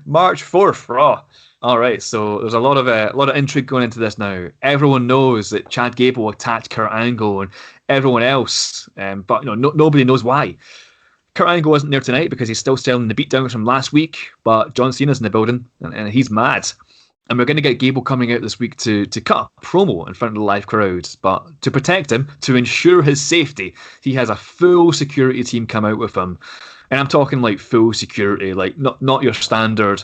March 4th, Raw. All right, so there's a lot of intrigue going into this now. Everyone knows that Chad Gable attacked Kurt Angle and everyone else, but nobody knows why. Kurt Angle isn't there tonight because he's still selling the beatdowns from last week, but John Cena's in the building and he's mad. And we're going to get Gable coming out this week to cut a promo in front of the live crowd. But to protect him, to ensure his safety, he has a full security team come out with him. And I'm talking like full security, like not your standard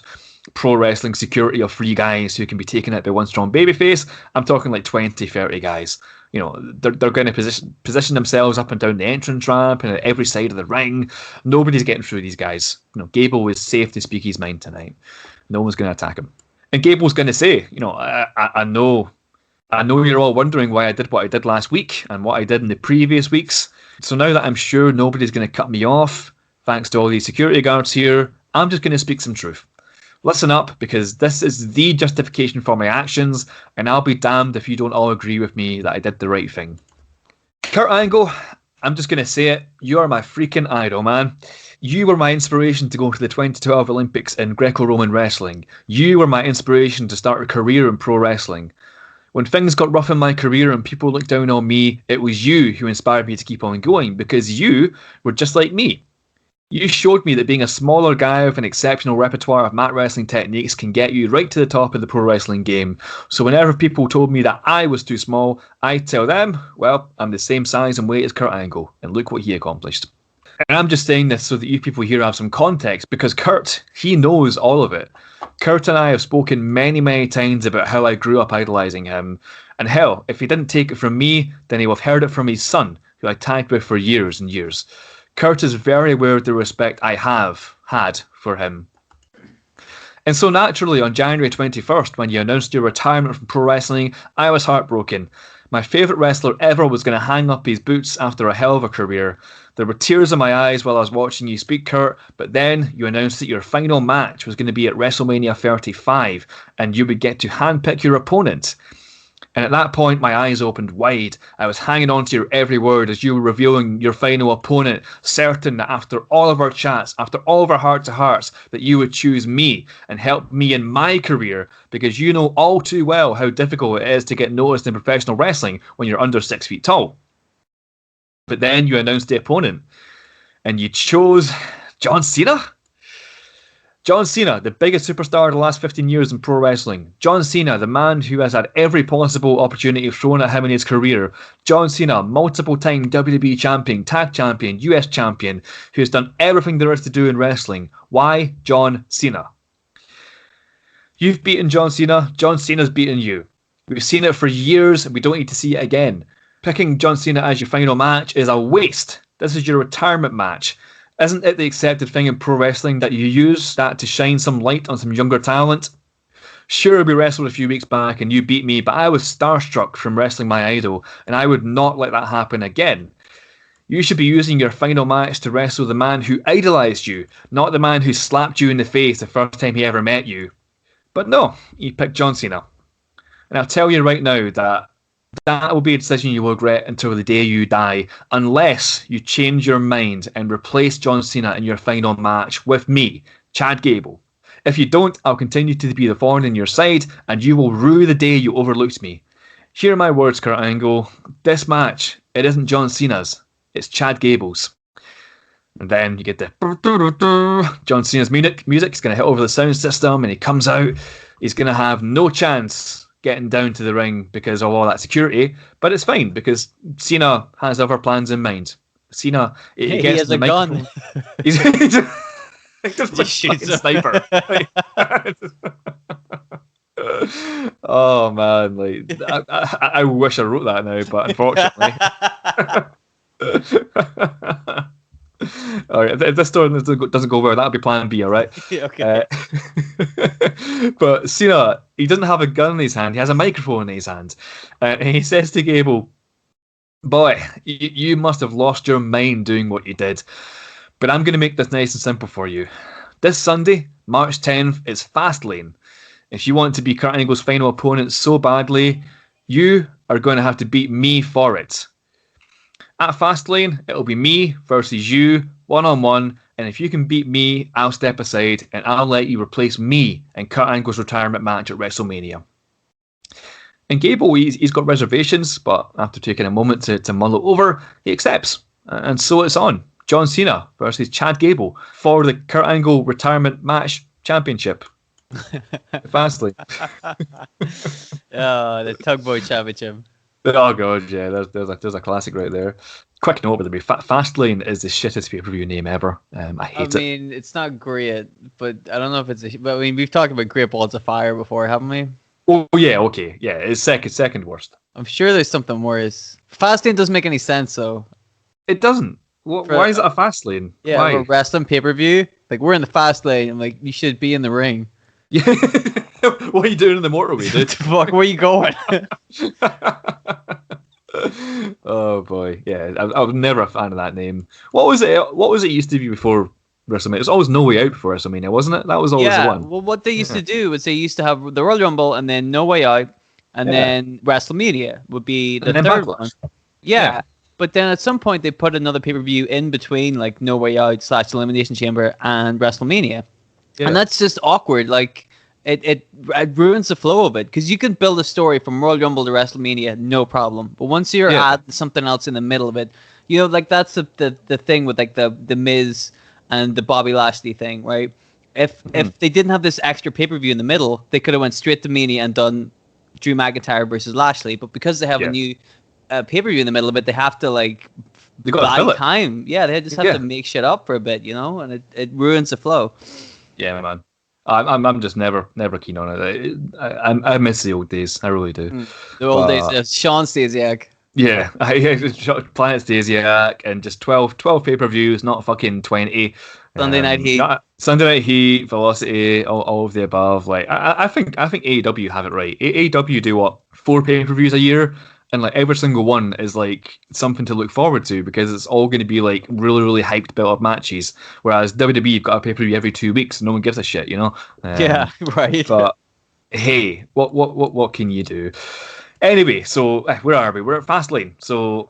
pro wrestling security of 3 guys who can be taken out by one strong babyface. I'm talking like 20, 30 guys. They're going to position themselves up and down the entrance ramp and at every side of the ring. Nobody's getting through these guys. Gable is safe to speak his mind tonight. No one's going to attack him. And Gable's going to say, I know you're all wondering why I did what I did last week and what I did in the previous weeks. So now that I'm sure nobody's going to cut me off, thanks to all these security guards here, I'm just going to speak some truth. Listen up, because this is the justification for my actions, and I'll be damned if you don't all agree with me that I did the right thing. Kurt Angle, I'm just going to say it, you are my freaking idol, man. You were my inspiration to go to the 2012 Olympics in Greco-Roman wrestling. You were my inspiration to start a career in pro wrestling. When things got rough in my career and people looked down on me, it was you who inspired me to keep on going, because you were just like me. You showed me that being a smaller guy with an exceptional repertoire of mat wrestling techniques can get you right to the top of the pro wrestling game. So whenever people told me that I was too small, I'd tell them, well, I'm the same size and weight as Kurt Angle, and look what he accomplished. And I'm just saying this so that you people here have some context, because Kurt, he knows all of it. Kurt and I have spoken many, many times about how I grew up idolizing him. And hell, if he didn't take it from me, then he would have heard it from his son, who I tagged with for years and years. Kurt is very aware of the respect I have had for him. And so naturally, on January 21st, when you announced your retirement from pro wrestling, I was heartbroken. My favourite wrestler ever was going to hang up his boots after a hell of a career. There were tears in my eyes while I was watching you speak, Kurt, but then you announced that your final match was going to be at WrestleMania 35, and you would get to handpick your opponent. And at that point, my eyes opened wide. I was hanging on to your every word as you were revealing your final opponent, certain that after all of our chats, after all of our heart-to-hearts, that you would choose me and help me in my career, because you know all too well how difficult it is to get noticed in professional wrestling when you're under 6 feet tall. But then you announced the opponent, and you chose John Cena? John Cena, the biggest superstar of the last 15 years in pro wrestling. John Cena, the man who has had every possible opportunity thrown at him in his career. John Cena, multiple-time WWE champion, tag champion, US champion, who has done everything there is to do in wrestling. Why John Cena? You've beaten John Cena. John Cena's beaten you. We've seen it for years, and we don't need to see it again. Picking John Cena as your final match is a waste. This is your retirement match. Isn't it the accepted thing in pro wrestling that you use that to shine some light on some younger talent? Sure, we wrestled a few weeks back and you beat me, but I was starstruck from wrestling my idol, and I would not let that happen again. You should be using your final match to wrestle the man who idolized you, not the man who slapped you in the face the first time he ever met you. But no, you picked John Cena. And I'll tell you right now that will be a decision you will regret until the day you die, unless you change your mind and replace John Cena in your final match with me, Chad Gable. If you don't, I'll continue to be the thorn in your side, and you will rue the day you overlooked me. Hear my words, Kurt Angle. This match, it isn't John Cena's. It's Chad Gable's. And then you get the John Cena's music. He's going to hit over the sound system, and he comes out. He's going to have no chance getting down to the ring because of all that security. But it's fine because Cena has other plans in mind. Cena, he has a gun. He's just a fucking sniper. Oh man, like I wish I wrote that now, but unfortunately. All right, if this story doesn't go well, that'll be plan B, all right? Okay. But Cena, he doesn't have a gun in his hand, he has a microphone in his hand. And he says to Gable, boy, you must have lost your mind doing what you did. But I'm going to make this nice and simple for you. This Sunday, March 10th, is Fastlane. If you want to be Kurt Angle's final opponent so badly, you are going to have to beat me for it. At Fastlane, it'll be me versus you, one-on-one, and if you can beat me, I'll step aside and I'll let you replace me in Kurt Angle's retirement match at WrestleMania. And Gable, he's got reservations, but after taking a moment to mull it over, he accepts. And so it's on. John Cena versus Chad Gable for the Kurt Angle retirement match championship. Fastlane. Oh, the Tugboat Championship. Oh god, yeah, there's a classic right there. Quick note, by the way, Fastlane is the shittest pay-per-view name ever. I hate it. I mean, it's not great, but I don't know if it's but I mean, we've talked about Great Balls of Fire before, haven't we? Oh yeah, okay, yeah, it's second worst. I'm sure there's something worse. Fastlane doesn't make any sense, though. It doesn't. Why is it a Fastlane? Yeah, why? a wrestling pay-per-view. Like, we're in the fast lane, and like, you should be in the ring. Yeah. What are you doing in the motorway, dude? Fuck, where are you going? Oh boy, yeah, I was never a fan of that name. What was it used to be before WrestleMania? It was always No Way Out before WrestleMania, wasn't it? That was always the one. Well, what they used to do was they used to have the Royal Rumble and then No Way Out, and then WrestleMania would be the third one. Yeah. But then at some point they put another pay-per-view in between, like No Way Out / Elimination Chamber and WrestleMania. Yeah. And that's just awkward. Like, it ruins the flow of it, because you can build a story from Royal Rumble to WrestleMania, no problem. But once you're adding something else in the middle of it, you know, like that's the thing with like the Miz and the Bobby Lashley thing, right? If they didn't have this extra pay-per-view in the middle, they could have went straight to Mania and done Drew McIntyre versus Lashley. But because they have a new pay-per-view in the middle of it, they have to like buy time. Yeah, they just have to make shit up for a bit, you know, and it ruins the flow. Yeah, man. I'm just never keen on it. I miss the old days. I really do. The old days. Sean Stasiak. Yeah, Planet Stasiak, and just 12 pay-per-views, not fucking 20. Sunday Night Heat. Sunday Night Heat, Velocity, all of the above. Like I think AEW have it right. AEW do 4 pay-per-views a year. And like every single one is like something to look forward to, because it's all going to be like really, really hyped, built up matches. Whereas WWE, you've got a pay-per-view every 2 weeks, and no one gives a shit, you know? Yeah, right. But hey, what can you do? Anyway, so where are we? We're at Fastlane. So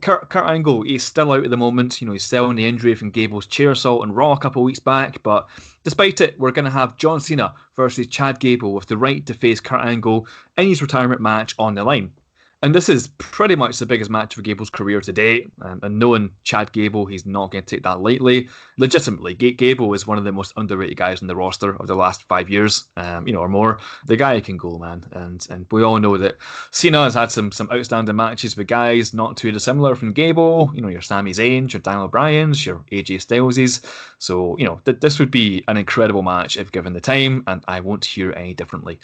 Kurt Angle, he's still out at the moment. You know, he's selling the injury from Gable's chair assault on Raw a couple of weeks back. But despite it, we're going to have John Cena versus Chad Gable with the right to face Kurt Angle in his retirement match on the line. And this is pretty much the biggest match of Gable's career to date. And knowing Chad Gable, he's not going to take that lightly. Legitimately, Gable is one of the most underrated guys on the roster of the last 5 years, or more. The guy can go, man. And we all know that Cena has had some outstanding matches with guys not too dissimilar from Gable. Your Sami Zayn's, your Daniel Bryan's, your AJ Styles's. So, this would be an incredible match if given the time, and I won't hear any differently.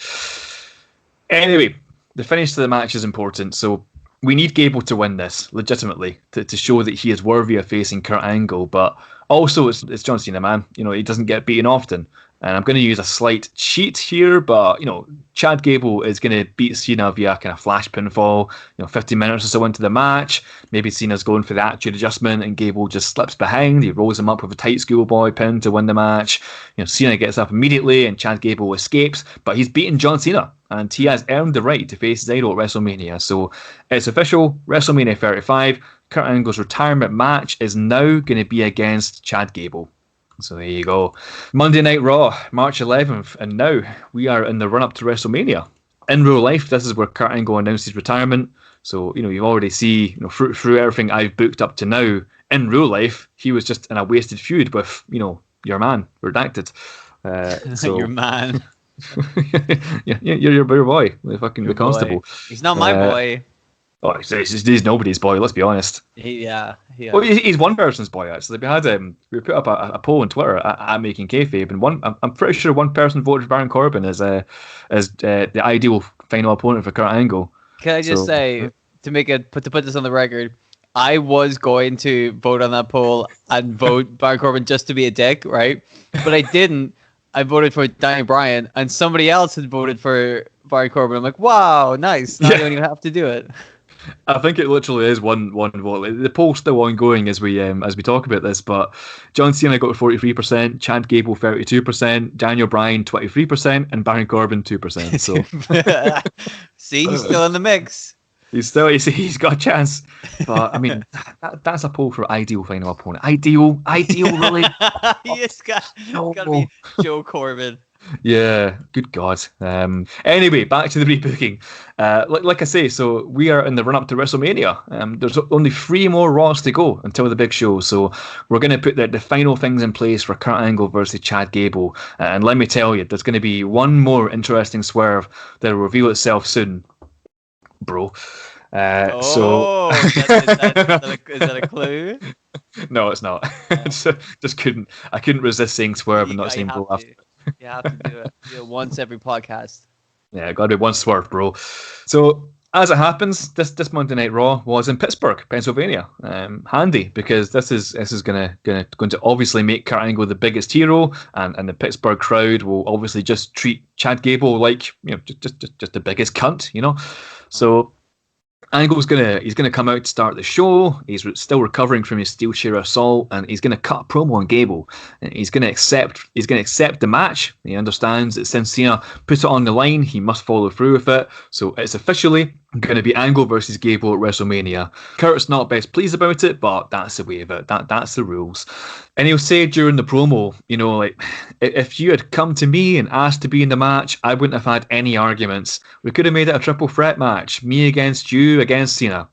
Anyway, the finish to the match is important, so we need Gable to win this, legitimately, to show that he is worthy of facing Kurt Angle, but also it's John Cena, man. He doesn't get beaten often. And I'm going to use a slight cheat here, but, Chad Gable is going to beat Cena via kind of flash pinfall, 15 minutes or so into the match. Maybe Cena's going for the attitude adjustment and Gable just slips behind. He rolls him up with a tight schoolboy pin to win the match. Cena gets up immediately and Chad Gable escapes, but he's beaten John Cena and he has earned the right to face his idol at WrestleMania. So it's official, WrestleMania 35. Kurt Angle's retirement match is now going to be against Chad Gable. So there you go. Monday Night Raw, March 11th, and now we are in the run-up to WrestleMania. In real life, this is where Kurt Angle announced his retirement. So, you already see, through everything I've booked up to now, in real life, he was just in a wasted feud with, your man, Redacted. Your man. Yeah, your boy, the constable. Boy. He's not my boy. Oh, he's nobody's boy. Let's be honest. Yeah. Well, he's one person's boy. Actually, we put up a poll on Twitter at Making Kayfabe, and I'm pretty sure one person voted for Baron Corbin as the ideal final opponent for Kurt Angle. Can I just say to put this on the record? I was going to vote on that poll and vote Baron Corbin just to be a dick, right? But I didn't. I voted for Daniel Bryan, and somebody else had voted for Baron Corbin. I'm like, wow, nice. Now you don't even have to do it. I think it literally is one vote. The poll's still ongoing as we talk about this, but John Cena got 43%, Chad Gable 32%, Daniel Bryan 23%, and Baron Corbin 2%. So see, he's still in the mix. He's got a chance. But I mean, that's a poll for ideal final opponent. Ideal, really. It's got to be Joe Corbin. Yeah, good God. Anyway, back to the rebooking. Like I say, so we are in the run-up to WrestleMania. There's only 3 more Raws to go until the big show, so we're going to put the final things in place for Kurt Angle versus Chad Gable. And let me tell you, there's going to be one more interesting swerve that will reveal itself soon, bro. Is that a clue? No, it's not. I couldn't resist saying swerve and not saying bro after. You have to do it once every podcast. Yeah, got to be one swerve, bro. So as it happens, this Monday Night Raw was in Pittsburgh, Pennsylvania. Handy, because this is going to obviously make Kurt Angle the biggest hero, and the Pittsburgh crowd will obviously just treat Chad Gable like just the biggest cunt, So Angle's gonna come out to start the show. He's still recovering from his steel chair assault, and he's gonna cut a promo on Gable. And he's gonna accept the match. He understands that since Cena put it on the line, he must follow through with it. So it's officially going to be Angle versus Gable at WrestleMania. Kurt's not best pleased about it, but that's the way of it. That's the rules. And he'll say during the promo, if you had come to me and asked to be in the match, I wouldn't have had any arguments. We could have made it a triple threat match, me against you against Cena.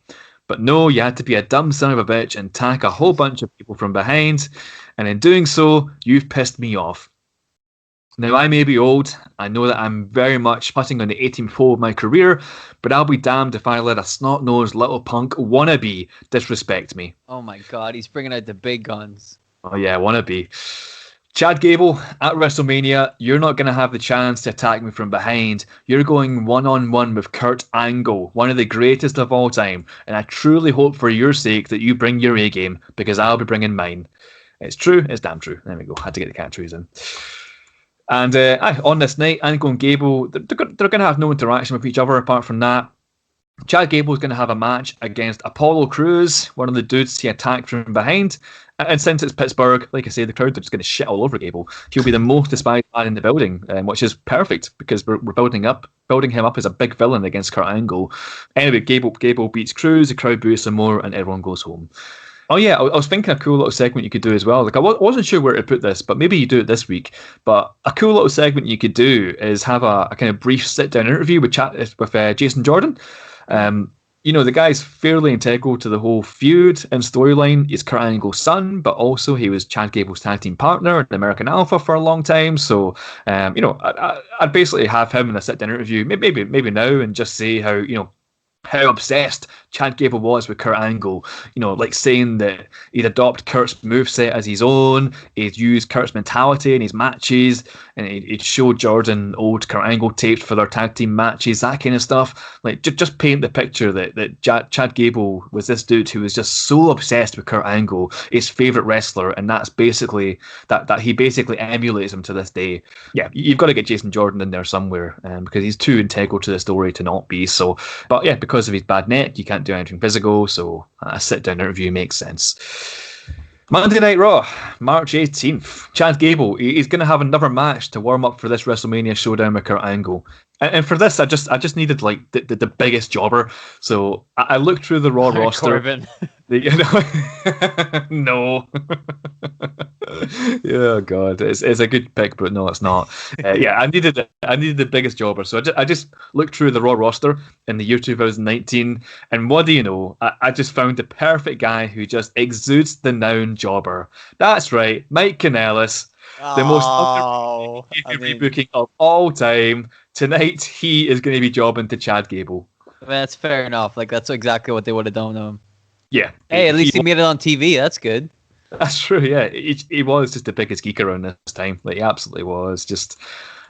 But no, you had to be a dumb son of a bitch and attack a whole bunch of people from behind. And in doing so, you've pissed me off. Now, I may be old. I know that I'm very much putting on the 18th hole of my career, but I'll be damned if I let a snot-nosed little punk wannabe disrespect me. Oh my God, he's bringing out the big guns. Oh yeah, wannabe. Chad Gable, at WrestleMania, you're not going to have the chance to attack me from behind. You're going one-on-one with Kurt Angle, one of the greatest of all time, and I truly hope for your sake that you bring your A-game, because I'll be bringing mine. It's true, it's damn true. There we go, had to get the catchphrase in. And on this night, Angle and Gable, they're going to have no interaction with each other apart from that. Chad Gable is going to have a match against Apollo Crews, one of the dudes he attacked from behind. And since it's Pittsburgh, like I say, the crowd are just going to shit all over Gable. He'll be the most despised man in the building, which is perfect because we're building him up as a big villain against Kurt Angle. Anyway, Gable beats Crews, the crowd boos some more, and everyone goes home. Oh yeah, I was thinking a cool little segment you could do as well. Like I wasn't sure where to put this, but maybe you do it this week. But a cool little segment you could do is have a kind of brief sit-down interview with Jason Jordan. The guy's fairly integral to the whole feud and storyline. He's Kurt Angle's son, but also he was Chad Gable's tag team partner in American Alpha for a long time. So, I'd basically have him in a sit-down interview, maybe now, and just say how obsessed Chad Gable was with Kurt Angle, like saying that he'd adopt Kurt's moveset as his own, he'd use Kurt's mentality in his matches, and he'd show Jordan old Kurt Angle tapes for their tag team matches, that kind of stuff. Like, just paint the picture that Chad Gable was this dude who was just so obsessed with Kurt Angle, his favourite wrestler, and that's basically, that he basically emulates him to this day. Yeah, you've got to get Jason Jordan in there somewhere, because he's too integral to the story to not be. So, but yeah, because of his bad neck, you can't do anything physical, so a sit-down interview makes sense. Monday Night Raw, March 18th. Chad Gable, he's going to have another match to warm up for this WrestleMania showdown with Kurt Angle. And for this, I just needed like the biggest jobber. So I looked through the Raw roster. Corbin. No. Oh God, it's a good pick, but no, it's not. I needed the biggest jobber. So I just looked through the Raw roster in the year 2019, and what do you know? I just found the perfect guy who just exudes the noun jobber. That's right, Mike Kanellis. The most rebooking of all time. Tonight, he is going to be jobbing to Chad Gable. That's fair enough. Like, that's exactly what they would have done to him. Yeah. Hey, at least he made it on TV. That's good. That's true, yeah. He was just the biggest geek around this time. Like, he absolutely was. Just...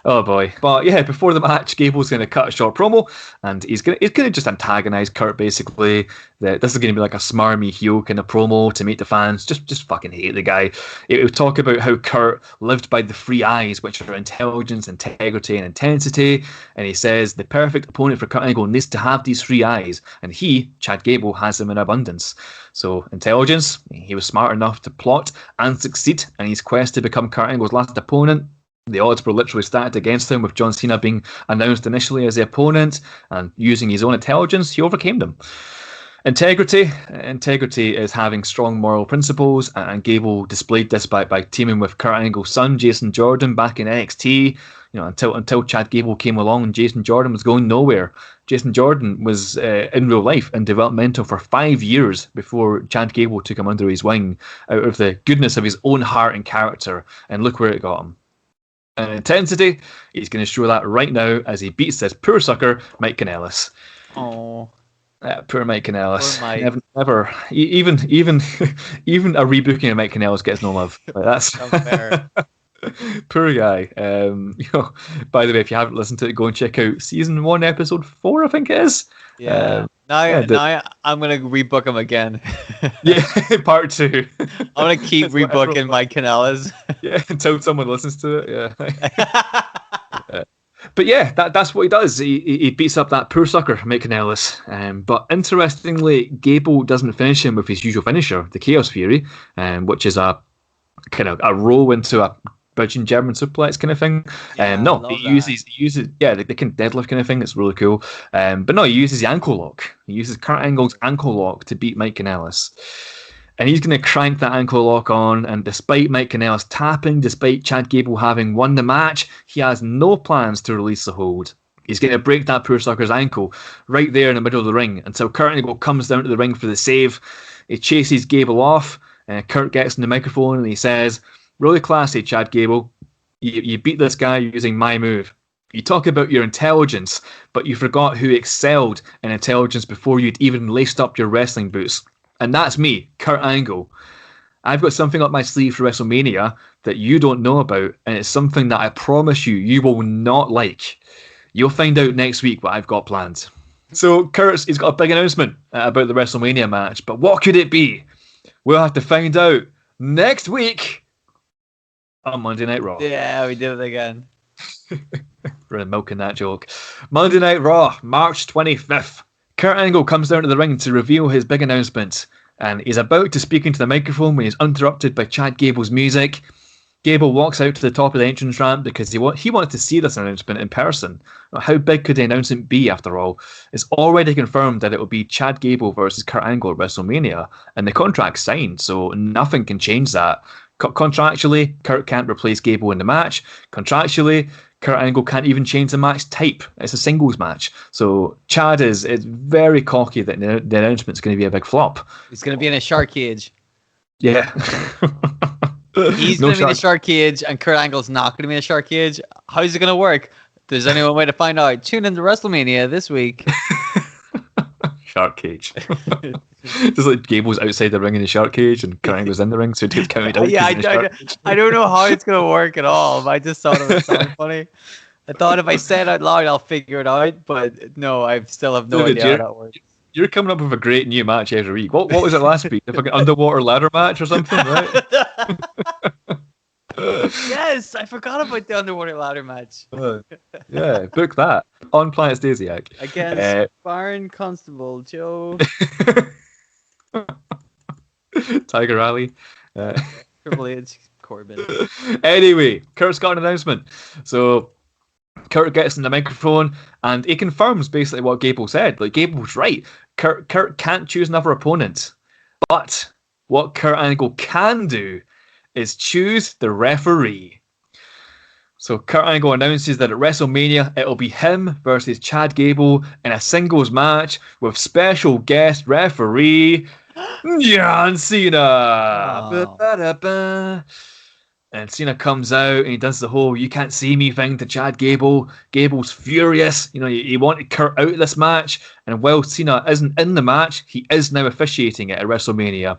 oh boy. But yeah, before the match, Gable's going to cut a short promo, and he's going to just antagonize Kurt, basically. This is going to be like a smarmy heel kind of promo to meet the fans. Just fucking hate the guy. It would talk about how Kurt lived by the three I's, which are intelligence, integrity, and intensity. And he says the perfect opponent for Kurt Angle needs to have these three I's, and he, Chad Gable, has them in abundance. So intelligence, he was smart enough to plot and succeed in his quest to become Kurt Angle's last opponent. The odds were literally stacked against him, with John Cena being announced initially as the opponent, and using his own intelligence, he overcame them. Integrity is having strong moral principles, and Gable displayed this by teaming with Kurt Angle's son, Jason Jordan, back in NXT. Until Chad Gable came along, Jason Jordan was going nowhere. Jason Jordan was in real life and developmental for 5 years before Chad Gable took him under his wing out of the goodness of his own heart and character, and look where it got him. And intensity, he's going to show that right now as he beats this poor sucker, Mike Kanellis. Oh, poor Mike Kanellis. Poor Mike. Never, even a rebooking of Mike Kanellis gets no love. Like, that's unfair. Poor guy. By the way, if you haven't listened to it, go and check out season 1, episode 4, I think it is. Yeah. Now I'm gonna rebook him again. Yeah, part 2. I'm gonna keep rebooking Mike Kanellis. Yeah, until someone listens to it. Yeah. But yeah, that's what he does. He beats up that poor sucker, Mike Kanellis. But interestingly, Gable doesn't finish him with his usual finisher, the Chaos Fury, which is a kind of a roll into a Belgian German suplex kind of thing. No, he uses the kind of deadlift kind of thing. It's really cool. But no, he uses the ankle lock. He uses Kurt Angle's ankle lock to beat Mike Kanellis. And he's going to crank that ankle lock on, and despite Mike Kanellis tapping, despite Chad Gable having won the match, he has no plans to release the hold. He's going to break that poor sucker's ankle right there in the middle of the ring until Kurt Angle comes down to the ring for the save. He chases Gable off, and Kurt gets in the microphone and he says, "Really classy, Chad Gable. You beat this guy using my move. You talk about your intelligence, but you forgot who excelled in intelligence before you'd even laced up your wrestling boots. And that's me, Kurt Angle. I've got something up my sleeve for WrestleMania that you don't know about, and it's something that I promise you will not like. You'll find out next week what I've got planned." So he's got a big announcement about the WrestleMania match, but what could it be? We'll have to find out next week on Monday Night Raw. Yeah, we did it again. We're milking that joke. Monday Night Raw, March 25th. Kurt Angle comes down to the ring to reveal his big announcement, and he's about to speak into the microphone when he's interrupted by Chad Gable's music. Gable walks out to the top of the entrance ramp because he wanted to see this announcement in person. How big could the announcement be, after all? It's already confirmed that it will be Chad Gable versus Kurt Angle at WrestleMania, and the contract's signed, so nothing can change that. Contractually, Kurt can't replace Gable in the match. Contractually, Kurt Angle can't even change the match type. It's a singles match. So Chad is very cocky that the announcement's going to be a big flop. He's going to be in a shark cage. Yeah. He's going to be in a shark cage, and Kurt Angle's not going to be in a shark cage. How's it going to work? If there's any one way to find out, tune into WrestleMania this week. Shark cage. Just like Gable's outside the ring in the shark cage, and Kurt Angle's in the ring, so he gets counted out. Yeah, I don't know how it's going to work at all. I just thought it would sound funny. I thought if I say it out loud, I'll figure it out, but no, I still have no idea how that works. You're coming up with a great new match every week. What was it last week? The fucking underwater ladder match or something, right? Yes, I forgot about the underwater ladder match. Yeah, book that on Planet Stasiak against Baron Constable Joe, Tiger Alley, Triple H, Corbin. Anyway, Kurt's got an announcement. So Kurt gets in the microphone and he confirms basically what Gable said. Like, Gable's right. Kurt can't choose another opponent, but what Kurt Angle can do is choose the referee. So Kurt Angle announces that at WrestleMania it'll be him versus Chad Gable in a singles match with special guest referee John Cena. Oh. And Cena comes out and he does the whole "you can't see me" thing to Chad Gable. Gable's furious. You know, he wanted Kurt out of this match, and while Cena isn't in the match, he is now officiating it at WrestleMania.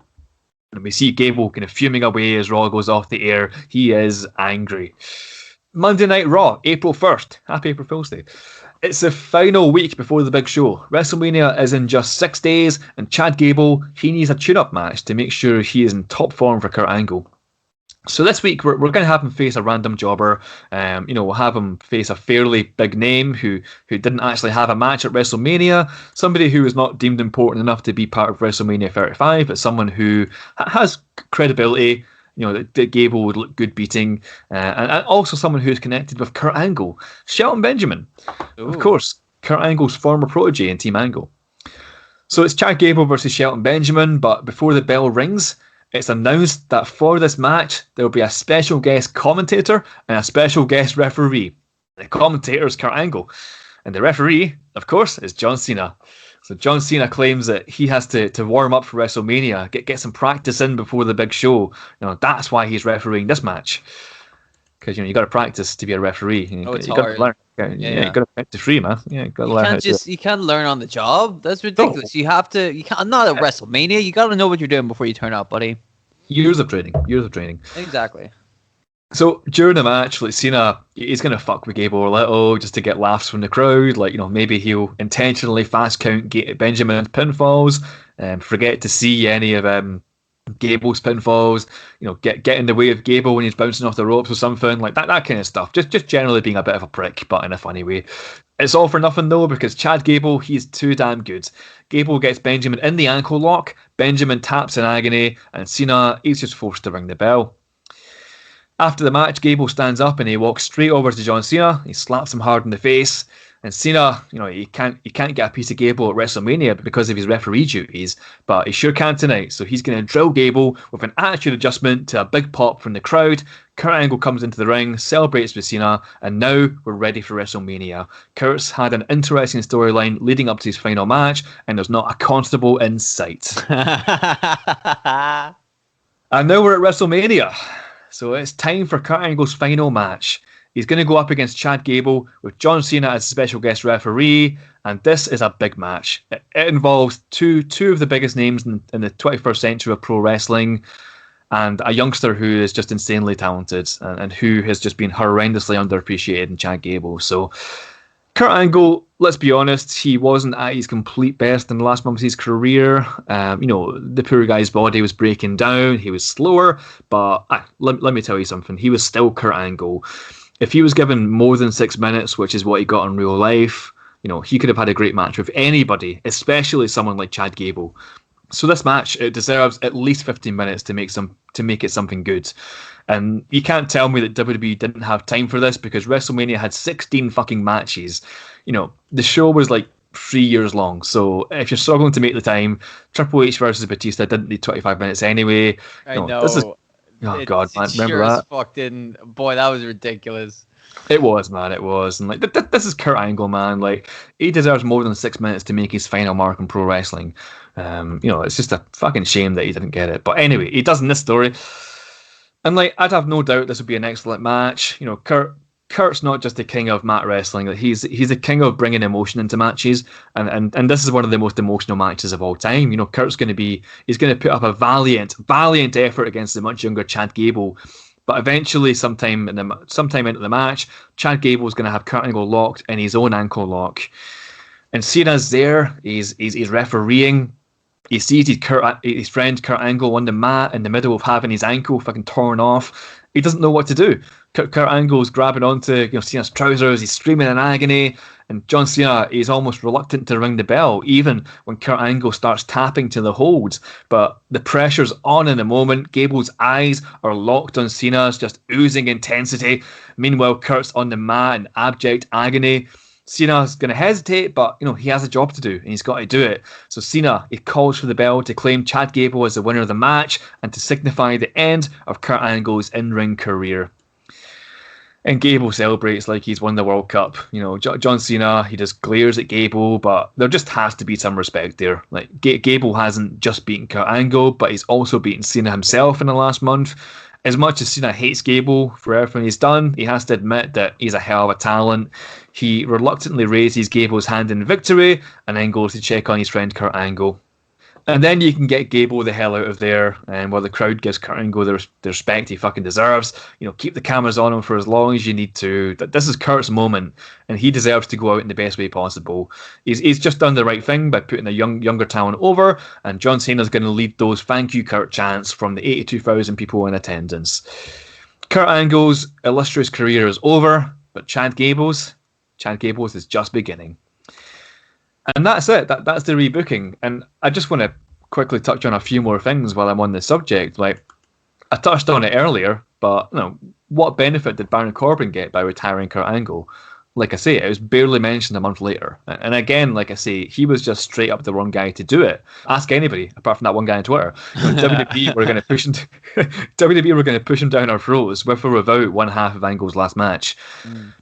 And we see Gable kind of fuming away as Raw goes off the air. He is angry. Monday Night Raw, April 1st. Happy April Fool's Day. It's the final week before the big show. WrestleMania is in just 6 days, and Chad Gable, he needs a tune-up match to make sure he is in top form for Kurt Angle. So this week, we're going to have him face a random jobber. We'll have him face a fairly big name who didn't actually have a match at WrestleMania. Somebody who is not deemed important enough to be part of WrestleMania 35, but someone who has credibility, that Gable would look good beating. And also someone who's connected with Kurt Angle. Shelton Benjamin. Ooh. Of course, Kurt Angle's former protege in Team Angle. So it's Chad Gable versus Shelton Benjamin, but before the bell rings, it's announced that for this match, there will be a special guest commentator and a special guest referee. The commentator is Kurt Angle, and the referee, of course, is John Cena. So John Cena claims that he has to warm up for WrestleMania, get some practice in before the big show. That's why he's refereeing this match. Because you got to practice to be a referee. It's you hard. Got to learn. You got to practice free, man. Yeah, you got to learn. You can't learn on the job. That's ridiculous. You have to. You can't. Not at WrestleMania. You got to know what you're doing before you turn up, buddy. Years of training. Exactly. So during the match, like, Cena, he's gonna fuck with Gable a little just to get laughs from the crowd. Like, maybe he'll intentionally fast count Benjamin's pinfalls and forget to see any of Gable's pinfalls. Get in the way of Gable when he's bouncing off the ropes or something like that kind of stuff. Just generally being a bit of a prick, but in a funny way. It's all for nothing though, because Chad Gable, he's too damn good. Gable gets Benjamin in the ankle lock, Benjamin taps in agony, and Cena, he's just forced to ring the bell. After the match, Gable stands up and he walks straight over to John Cena. He slaps him hard in the face. And Cena, he can't get a piece of Gable at WrestleMania because of his referee duties, but he sure can tonight. So he's going to drill Gable with an attitude adjustment to a big pop from the crowd. Kurt Angle comes into the ring, celebrates with Cena, and now we're ready for WrestleMania. Kurt's had an interesting storyline leading up to his final match, and there's not a constable in sight. And now we're at WrestleMania. So it's time for Kurt Angle's final match. He's going to go up against Chad Gable with John Cena as special guest referee, and this is a big match. It involves two of the biggest names in the 21st century of pro wrestling, and a youngster who is just insanely talented and who has just been horrendously underappreciated in Chad Gable. So Kurt Angle, let's be honest, he wasn't at his complete best in the last months of his career. The poor guy's body was breaking down. He was slower, but let me tell you something. He was still Kurt Angle. If he was given more than 6 minutes, which is what he got in real life, he could have had a great match with anybody, especially someone like Chad Gable. So this match, it deserves at least 15 minutes to make it something good. And you can't tell me that WWE didn't have time for this, because WrestleMania had 16 fucking matches. The show was like 3 years long. So if you're struggling to make the time, Triple H versus Batista didn't need 25 minutes anyway. I know. This is, oh God, man, remember that? Fuck didn't. Boy, that was ridiculous. It was, man. It was, and like this is Kurt Angle, man. Like he deserves more than 6 minutes to make his final mark in pro wrestling. It's just a fucking shame that he didn't get it. But anyway, he does in this story, and like I'd have no doubt this would be an excellent match. Kurt's not just the king of mat wrestling; like he's the king of bringing emotion into matches, and this is one of the most emotional matches of all time. Kurt's going to put up a valiant effort against the much younger Chad Gable. But eventually, sometime into the match, Chad Gable's going to have Kurt Angle locked in his own ankle lock. And Cena's there. He's refereeing. He sees his friend Kurt Angle on the mat in the middle of having his ankle fucking torn off. He doesn't know what to do. Kurt Angle's grabbing onto Cena's trousers. He's screaming in agony. And John Cena is almost reluctant to ring the bell, even when Kurt Angle starts tapping to the holds. But the pressure's on in the moment. Gable's eyes are locked on Cena's, just oozing intensity. Meanwhile, Kurt's on the mat in abject agony. Cena's going to hesitate, but he has a job to do, and he's got to do it. So Cena, he calls for the bell to claim Chad Gable as the winner of the match and to signify the end of Kurt Angle's in-ring career. And Gable celebrates like he's won the World Cup. John Cena, he just glares at Gable, but there just has to be some respect there. Like Gable hasn't just beaten Kurt Angle, but he's also beaten Cena himself in the last month. As much as Cena hates Gable for everything he's done, he has to admit that he's a hell of a talent. He reluctantly raises Gable's hand in victory and then goes to check on his friend Kurt Angle. And then you can get Gable the hell out of there, and while the crowd gives Kurt Angle the respect he fucking deserves, keep the cameras on him for as long as you need to. This is Kurt's moment, and he deserves to go out in the best way possible. He's just done the right thing by putting a younger talent over, and John Cena's going to lead those "Thank you, Kurt" chants from the 82,000 people in attendance. Kurt Angle's illustrious career is over, but Chad Gable's is just beginning. And that's it. That's the rebooking. And I just want to quickly touch on a few more things while I'm on the subject. Like, I touched on it earlier, but what benefit did Baron Corbin get by retiring Kurt Angle? Like I say, it was barely mentioned a month later. And again, like I say, he was just straight up the wrong guy to do it. Ask anybody, apart from that one guy on Twitter. WWE were going to push him. WWE were going to push him down our throats with or without one half of Angle's last match.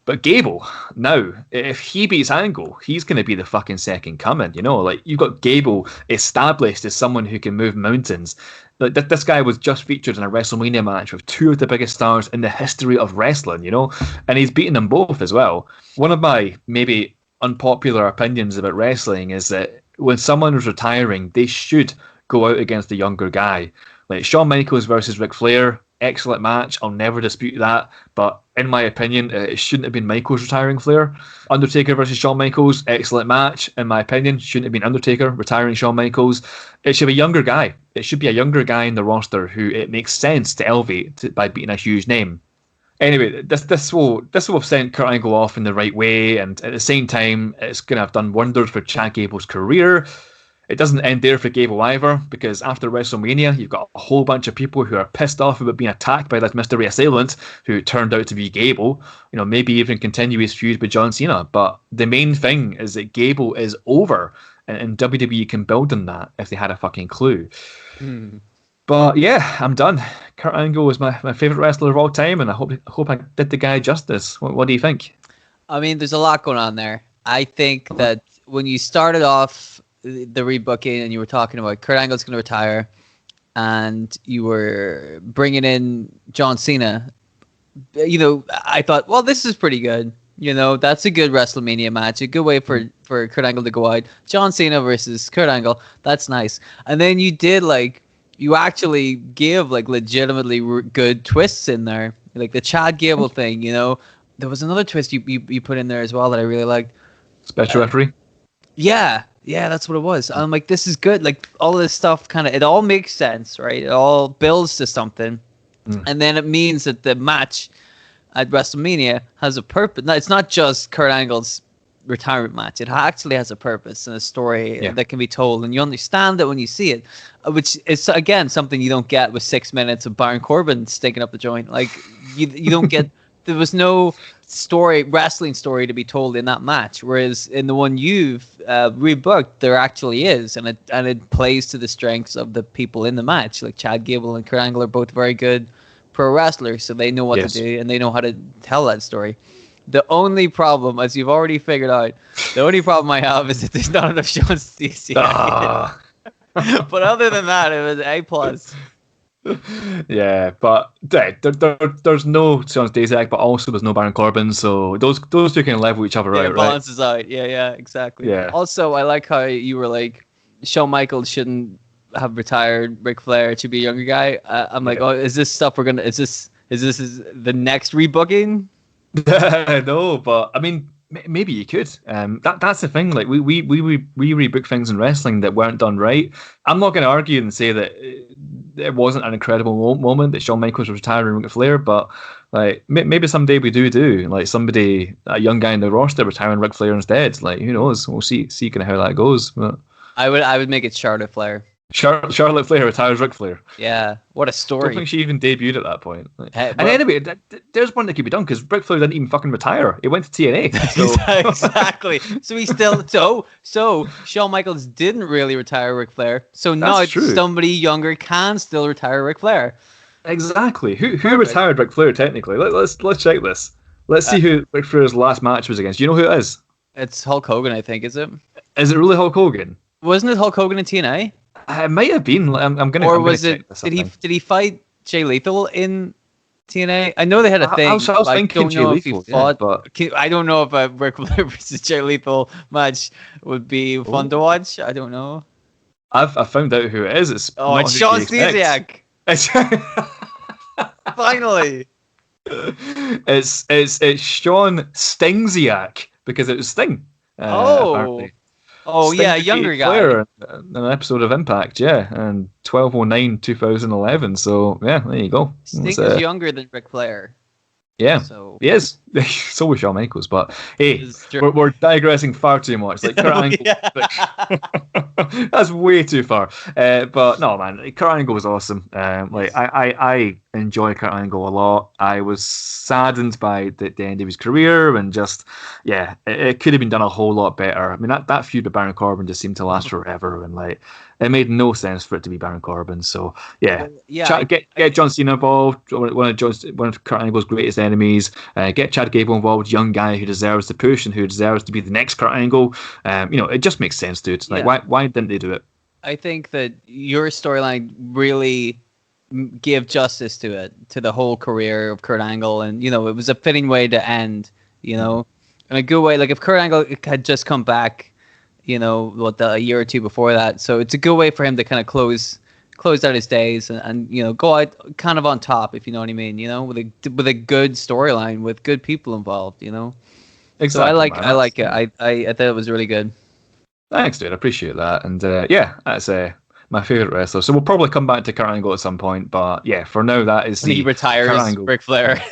But Gable, now, if he beats Angle, he's going to be the fucking second coming. Like you've got Gable established as someone who can move mountains. Like this guy was just featured in a WrestleMania match with two of the biggest stars in the history of wrestling, and he's beaten them both as well. One of my maybe unpopular opinions about wrestling is that when someone is retiring, they should go out against a younger guy. Like Shawn Michaels versus Ric Flair, excellent match. I'll never dispute that. But in my opinion, it shouldn't have been Michaels retiring Flair. Undertaker versus Shawn Michaels, excellent match. In my opinion, shouldn't have been Undertaker retiring Shawn Michaels. It should be a younger guy. It should be a younger guy in the roster who it makes sense to elevate by beating a huge name. Anyway, this will have sent Kurt Angle off in the right way, and at the same time, it's going to have done wonders for Chad Gable's career. It doesn't end there for Gable either, because after WrestleMania, you've got a whole bunch of people who are pissed off about being attacked by this mystery assailant who turned out to be Gable. Maybe even continue his feud with John Cena. But the main thing is that Gable is over, and WWE can build on that if they had a fucking clue. But yeah, I'm done. Kurt Angle is my favourite wrestler of all time, and I hope I did the guy justice. What do you think? I mean, there's a lot going on there. I think that when you started off the rebooking and you were talking about Kurt Angle's going to retire and you were bringing in John Cena, I thought, well, this is pretty good. That's a good WrestleMania match, a good way for Kurt Angle to go out. John Cena versus Kurt Angle, that's nice. And then you actually gave legitimately good twists in there, like the Chad Gable thing. There was another twist you put in there as well that I really liked. Special referee. Yeah, that's what it was. I'm like, this is good. Like all of this stuff, it all makes sense, right? It all builds to something, and then it means that the match at WrestleMania has a purpose. No, it's not just Kurt Angle's retirement match. It actually has a purpose and a story that can be told, and you understand it when you see it, which is again something you don't get with 6 minutes of Baron Corbin sticking up the joint. Like you don't get. There was no wrestling story to be told in that match, whereas in the one you've rebooked, there actually is, and it plays to the strengths of the people in the match. Like Chad Gable and Kurt Angle are both very good pro wrestlers, so they know what to do and they know how to tell that story. The only problem, as you've already figured out, the only problem I have is that there's not enough Sean Stasiak. But other than that, it was A+. Yeah, but there's no Sean Stasiak, but also there's no Baron Corbin, so those two can level each other out, It right? balances out. Yeah, exactly. Yeah. Also, I like how you were like, Shawn Michaels shouldn't have retired Ric Flair to be a younger guy. I'm like, oh, is this stuff is this the next rebooking? No, but I mean, maybe you could. That's the thing. Like we rebook things in wrestling that weren't done right. I'm not going to argue and say that it wasn't an incredible moment that Shawn Michaels was retiring Ric Flair, but like maybe someday we do like somebody, a young guy in the roster retiring Ric Flair instead. Like who knows? We'll see kind of how that goes. But I would make it Charlotte Flair. Charlotte Flair retires Ric Flair. Yeah, what a I story. don't think she even debuted at that point. Hey, and anyway, there's one that could be done because Ric Flair didn't even fucking retire. He went to TNA. So. Exactly. So he still so Shawn Michaels didn't really retire Ric Flair. So now somebody younger can still retire Ric Flair. Exactly. Who retired Ric Flair technically? Let's check this. Let's see who Ric Flair's last match was against. Do you know who it is? It's Hulk Hogan, I think. Is it? Is it really Hulk Hogan? Wasn't it Hulk Hogan in TNA? It might have been. I'm gonna. Or I'm was gonna it? Did he fight Jay Lethal in TNA? I know they had a thing. I was thinking Jay Lethal, but I don't know if a Ric Flair versus Jay Lethal match would be fun to watch. I don't know. I found out who it is. It's Sean Stasiak. Finally. It's Sean Stingsiak because it was Sting. Apparently. Oh, Sting yeah, younger guy. Flair in an episode of Impact, yeah, and 12/09/2011. So yeah, there you go. Sting is younger than Ric Flair. Yeah, so he is. So was Shawn Michaels, but hey, we're digressing far too much. Like Kurt Angle, that's way too far. But no, man, Kurt Angle was awesome. Like I enjoy Kurt Angle a lot. I was saddened by the end of his career, and just it could have been done a whole lot better. I mean, that feud with Baron Corbin just seemed to last forever, and like it made no sense for it to be Baron Corbin. So get John Cena involved, one of Kurt Angle's greatest enemies. Get Chad Gable involved, young guy who deserves the push and who deserves to be the next Kurt Angle. It just makes sense, dude. Like why didn't they do it? I think that your storyline really gave justice to the whole career of Kurt Angle, and it was a fitting way to end. In a good way. Like if Kurt Angle had just come back, a year or two before that, so it's a good way for him to kind of close out his days and go out kind of on top, if you know what I mean. With a good storyline with good people involved. Exactly. So I like it. I thought it was really good. Thanks, dude. I appreciate that. And that's my favorite wrestler. So we'll probably come back to Kurt Angle at some point. But yeah, for now, that is when he retires Ric Flair.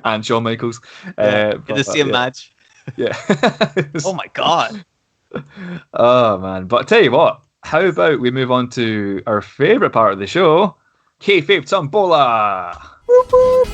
And Shawn Michaels. Get to see a match. Yeah. Oh my god. Oh man. But I tell you what, how about we move on to our favourite part of the show, Kayfabe Tombola. Whoop, whoop.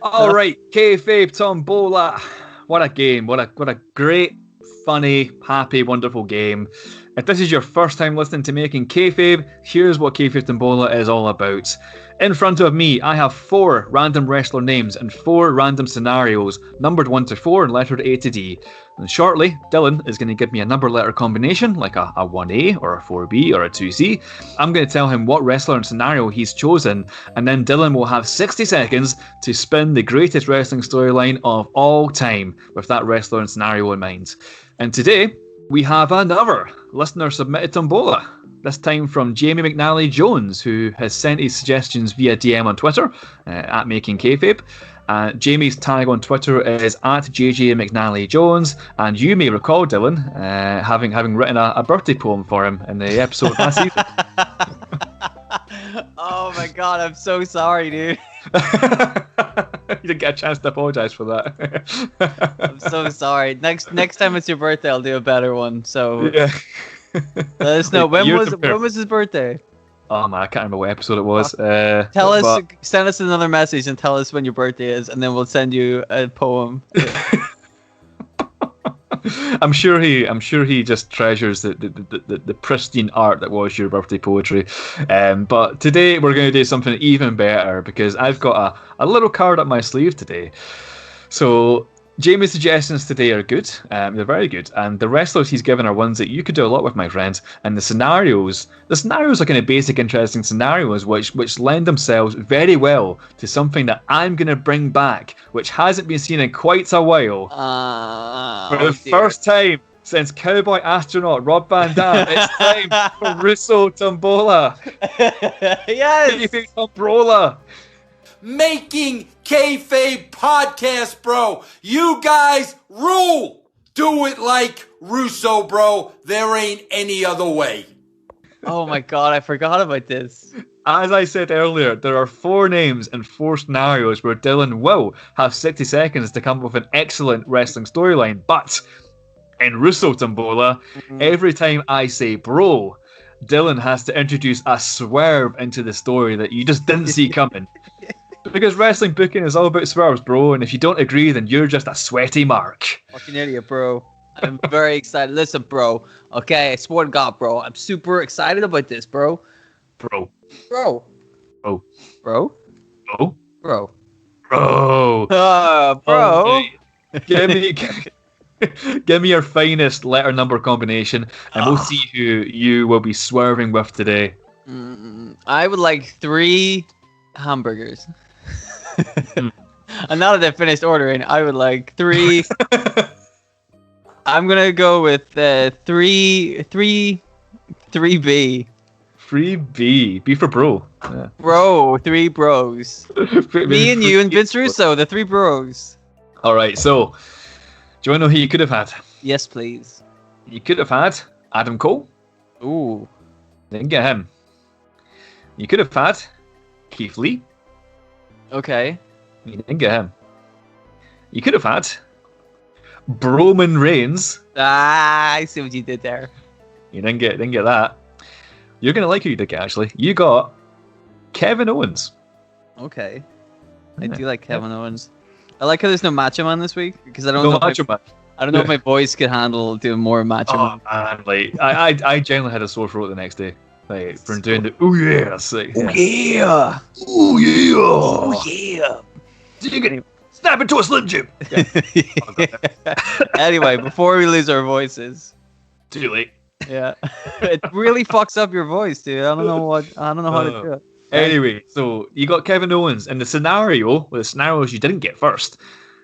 All right, Kayfabe Tombola. What a game! What a great, funny, happy, wonderful game. If this is your first time listening to Making Kayfabe, here's what Kayfabe Tombola is all about. In front of me, I have 4 random wrestler names and 4 random scenarios, numbered 1 to 4 and lettered A to D. And shortly, Dylan is going to give me a number-letter combination, like a 1A or a 4B or a 2C. I'm going to tell him what wrestler and scenario he's chosen, and then Dylan will have 60 seconds to spin the greatest wrestling storyline of all time with that wrestler and scenario in mind. And today, we have another listener-submitted tombola. This time from Jamie McNally Jones, who has sent his suggestions via DM on Twitter, at Making Kayfabe. Jamie's tag on Twitter is at JJ McNally Jones, and you may recall, Dylan, having written a birthday poem for him in the episode last season. Oh my god, I'm so sorry, dude. You didn't get a chance to apologise for that. I'm so sorry. Next time it's your birthday, I'll do a better one. So yeah. Let us know. When was his birthday? Oh man, I can't remember what episode it was. Send us another message and tell us when your birthday is, and then we'll send you a poem. I'm sure he just treasures the pristine art that was your birthday poetry. But today we're going to do something even better because I've got a little card up my sleeve today. So Jamie's suggestions today are good. They're very good, and the wrestlers he's given are ones that you could do a lot with, my friend. And the scenarios are kind of basic, interesting scenarios which lend themselves very well to something that I'm going to bring back, which hasn't been seen in quite a while. For the first time since Cowboy Astronaut Rob Van Dam, it's time for Russo Tombola. Yes, Tombola. Making Kayfabe podcast, bro. You guys rule. Do it like Russo, bro. There ain't any other way. Oh my god, I forgot about this. As I said earlier, there are 4 names and 4 scenarios where Dylan will have 60 seconds to come up with an excellent wrestling storyline. But in Russo Tombola, every time I say bro, Dylan has to introduce a swerve into the story that you just didn't see coming. Because wrestling booking is all about swerves, bro, and if you don't agree, then you're just a sweaty mark. Fucking idiot, bro. I'm very excited. Listen, bro. Okay, I swear to God, bro. I'm super excited about this, bro. Bro. Bro. Bro. Bro. Bro. Bro. Bro. Bro. Give me your finest letter number combination, and we'll see who you will be swerving with today. I would like 3 hamburgers. And now that I've finished ordering, I would like 3. I'm gonna go with 3B. 3B. B for bro. Yeah. Bro, 3 bros. Me and you and Vince Russo, the 3 bros. All right, so do you want to know who you could have had? Yes, please. You could have had Adam Cole. Ooh. Didn't get him. You could have had Keith Lee. Okay. You didn't get him. You could have had Roman Reigns. I see what you did there. You didn't get that. You're gonna like who you did get, actually. You got Kevin Owens. Okay. I do like Kevin Owens. I like how there's no Macho Man this week because I don't know. I don't know if my voice could handle doing more Macho Man. Man, like I generally had a sore throat the next day. Like from doing the snap into a Slim Jim. Anyway, before we lose our voices, Too late. yeah, it really fucks up your voice, dude. I don't know how to do it. Anyway, so you got Kevin Owens, and the scenarios you didn't get first.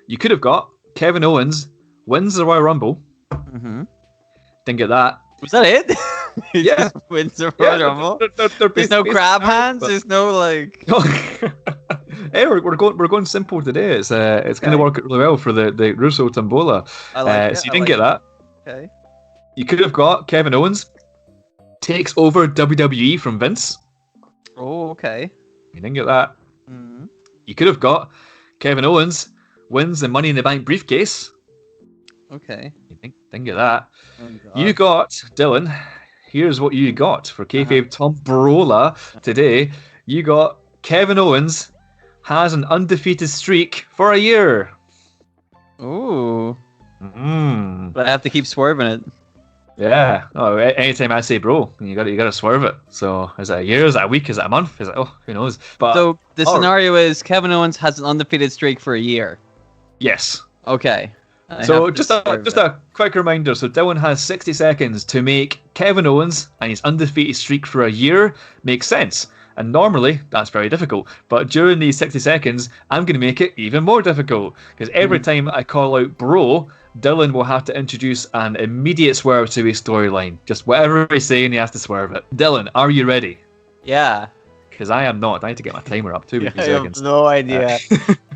You could have got Kevin Owens wins the Royal Rumble. Mm-hmm. Didn't get that. Was that it? Yeah. Wins the Royal Rumble. There's no grab hands. There's no like. Hey, we're going simple today. It's going to work really well for the Russo Tombola. I like it. So you didn't get that. Okay. You could have got Kevin Owens takes over WWE from Vince. Oh, okay. You didn't get that. Mm-hmm. You could have got Kevin Owens wins the Money in the Bank briefcase. Okay. You didn't get that. Oh, You got, Dylan, here's what you got for Kayfabe Tombola today. You got Kevin Owens has an undefeated streak for a year. Ooh. But I have to keep swerving it. Yeah. Oh, anytime I say bro, you got to swerve it. So is it a year? Is it a week? Is it a month? Is it who knows? But So the scenario is Kevin Owens has an undefeated streak for a year. yes. Okay. So just a quick reminder. So Dylan has 60 seconds to make Kevin Owens and his undefeated streak for a year make sense. And normally that's very difficult. But during these 60 seconds, I'm going to make it even more difficult. Because every time I call out bro, Dylan will have to introduce an immediate swerve to his storyline. Just whatever he's saying, he has to swerve it. Dylan, are you ready? Yeah. Because I am not. I need to get my timer up too. I have no idea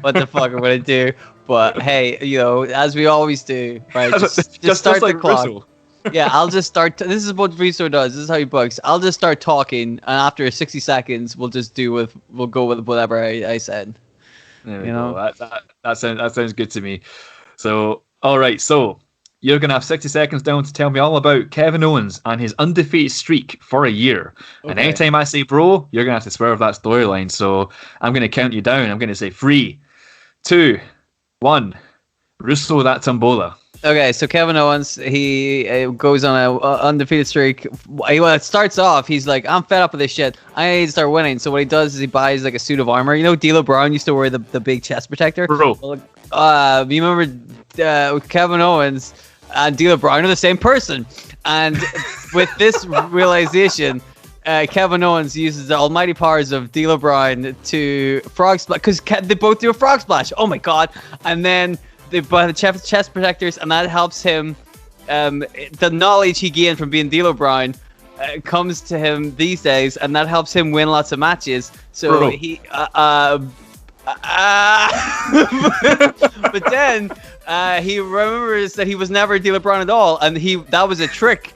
what the fuck I'm going to do. But hey, as we always do, right? Just start the clock. Russell. Yeah, I'll just start. This is what Rizzo does. This is how he bugs. I'll just start talking, and after 60 seconds, we'll go with whatever I said. There we go. That sounds good to me. So, all right. So you're gonna have 60 seconds down to tell me all about Kevin Owens and his undefeated streak for a year. Okay. And anytime I say bro, you're gonna have to swerve that storyline. So I'm gonna count you down. I'm gonna say 3, 2, 1. Russo, that Tombola. Okay, so Kevin Owens, he goes on a undefeated streak. Well, it starts off, he's like, I'm fed up with this shit. I need to start winning. So what he does is he buys like a suit of armor. You know, D'Lo Brown used to wear the big chest protector. Bro. You remember Kevin Owens and D'Lo Brown are the same person. And with this realization, Kevin Owens uses the almighty powers of D'Lo Brown to frog splash, because they both do a frog splash. Oh my god! And then they buy the chest protectors, and that helps him. The knowledge he gained from being D'Lo Brown comes to him these days, and that helps him win lots of matches. So he, but then he remembers that he was never D'Lo Brown at all, and that was a trick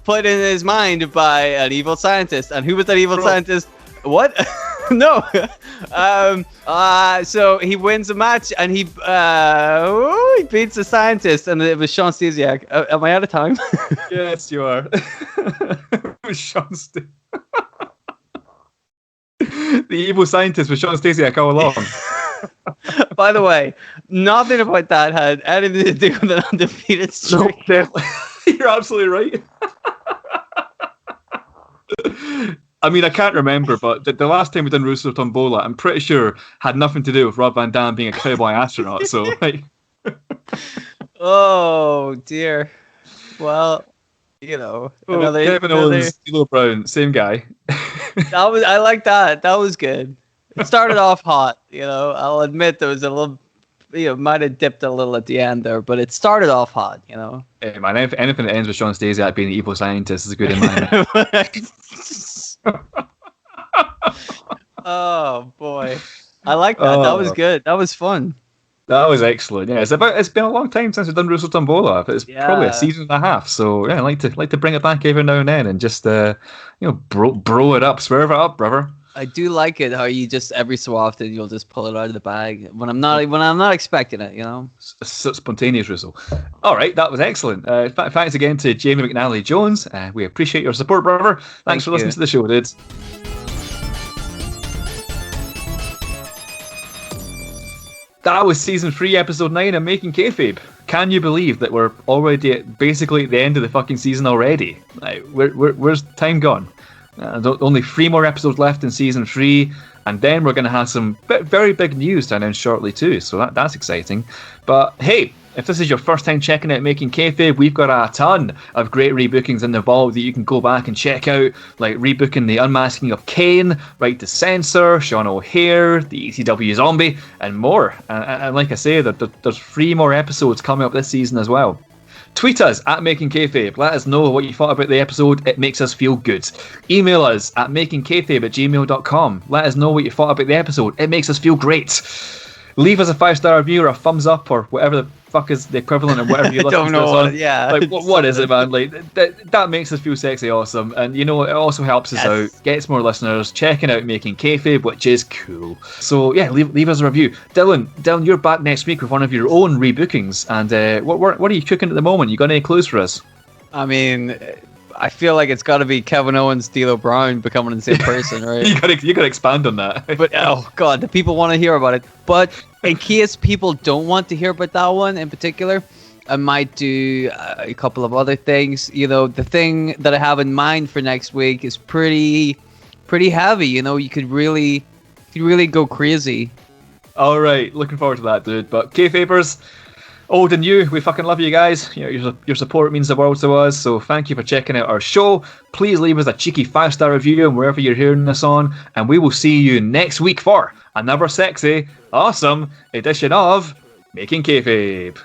put in his mind by an evil scientist. And who was that evil scientist? What? No. So he wins a match, and he beats the scientist, and it was Sean Stasiak. Am I out of time? Yes, you are. It was Sean the evil scientist was Sean Stasiak all along. By the way, nothing about that had anything to do with an undefeated streak. No, definitely. You're absolutely right. I mean, I can't remember, but the last time we done Russo Tombola, I'm pretty sure had nothing to do with Rob Van Dam being a cowboy astronaut. So, like, oh dear. Well, you know, Kevin Owens, D'Lo Brown, same guy. I like that. That was good. It started off hot. You know, I'll admit there was a little. Might have dipped a little at the end there, but it started off hot, you know. Hey man, anything that ends with Sean Stasiak being the evil scientist is good in my mind. Oh boy, I like that. That was good. That was fun. That was excellent. Yeah, it's been a long time since we've done Russo Tombola. It's probably a season and a half. So yeah, I like to bring it back every now and then and just bro it up, swerve it up, brother. I do like it how you just every so often you'll just pull it out of the bag when I'm not expecting it, you know. Spontaneous Russo. All right, that was excellent. Thanks again to Jamie McNally Jones. We appreciate your support, brother. Thanks for listening to the show, dudes. That was season 3, episode 9 of Making Kayfabe. Can you believe that we're already basically at the end of the fucking season already? Like, where's time gone? Only 3 more episodes left in season 3, and then we're going to have some very big news to announce shortly too, so that's exciting. But hey, if this is your first time checking out Making Kayfabe, we've got a ton of great rebookings in the vault that you can go back and check out, like rebooking The Unmasking of Kane, Right to Censor, Sean O'Hare, the ECW Zombie, and more. And like I say, there's 3 more episodes coming up this season as well. Tweet us at Making Kayfabe. Let us know what you thought about the episode. It makes us feel good. Email us at makingkayfabe@gmail.com. Let us know what you thought about the episode. It makes us feel great. Leave us a 5-star review or a thumbs up or whatever the fuck is the equivalent of whatever you listen to us on. Yeah. Like, what is it, man? Like that makes us feel sexy awesome. And you know, it also helps us out, gets more listeners checking out Making Kayfabe, which is cool. So yeah, leave us a review. Dylan, you're back next week with one of your own rebookings. And what are you cooking at the moment? You got any clues for us? I mean, I feel like it's got to be Kevin Owens, D'Lo Brown becoming the same person, right? you got to expand on that. But oh god, the people want to hear about it. But in case people don't want to hear about that one in particular, I might do a couple of other things. You know, the thing that I have in mind for next week is pretty heavy. You know, you could really go crazy. All right, looking forward to that, dude. But Kayfabers, old and new, we fucking love you guys. You know, your support means the world to us, so thank you for checking out our show. Please leave us a cheeky 5-star review on wherever you're hearing this on, and we will see you next week for another sexy, awesome edition of Making Kayfabe.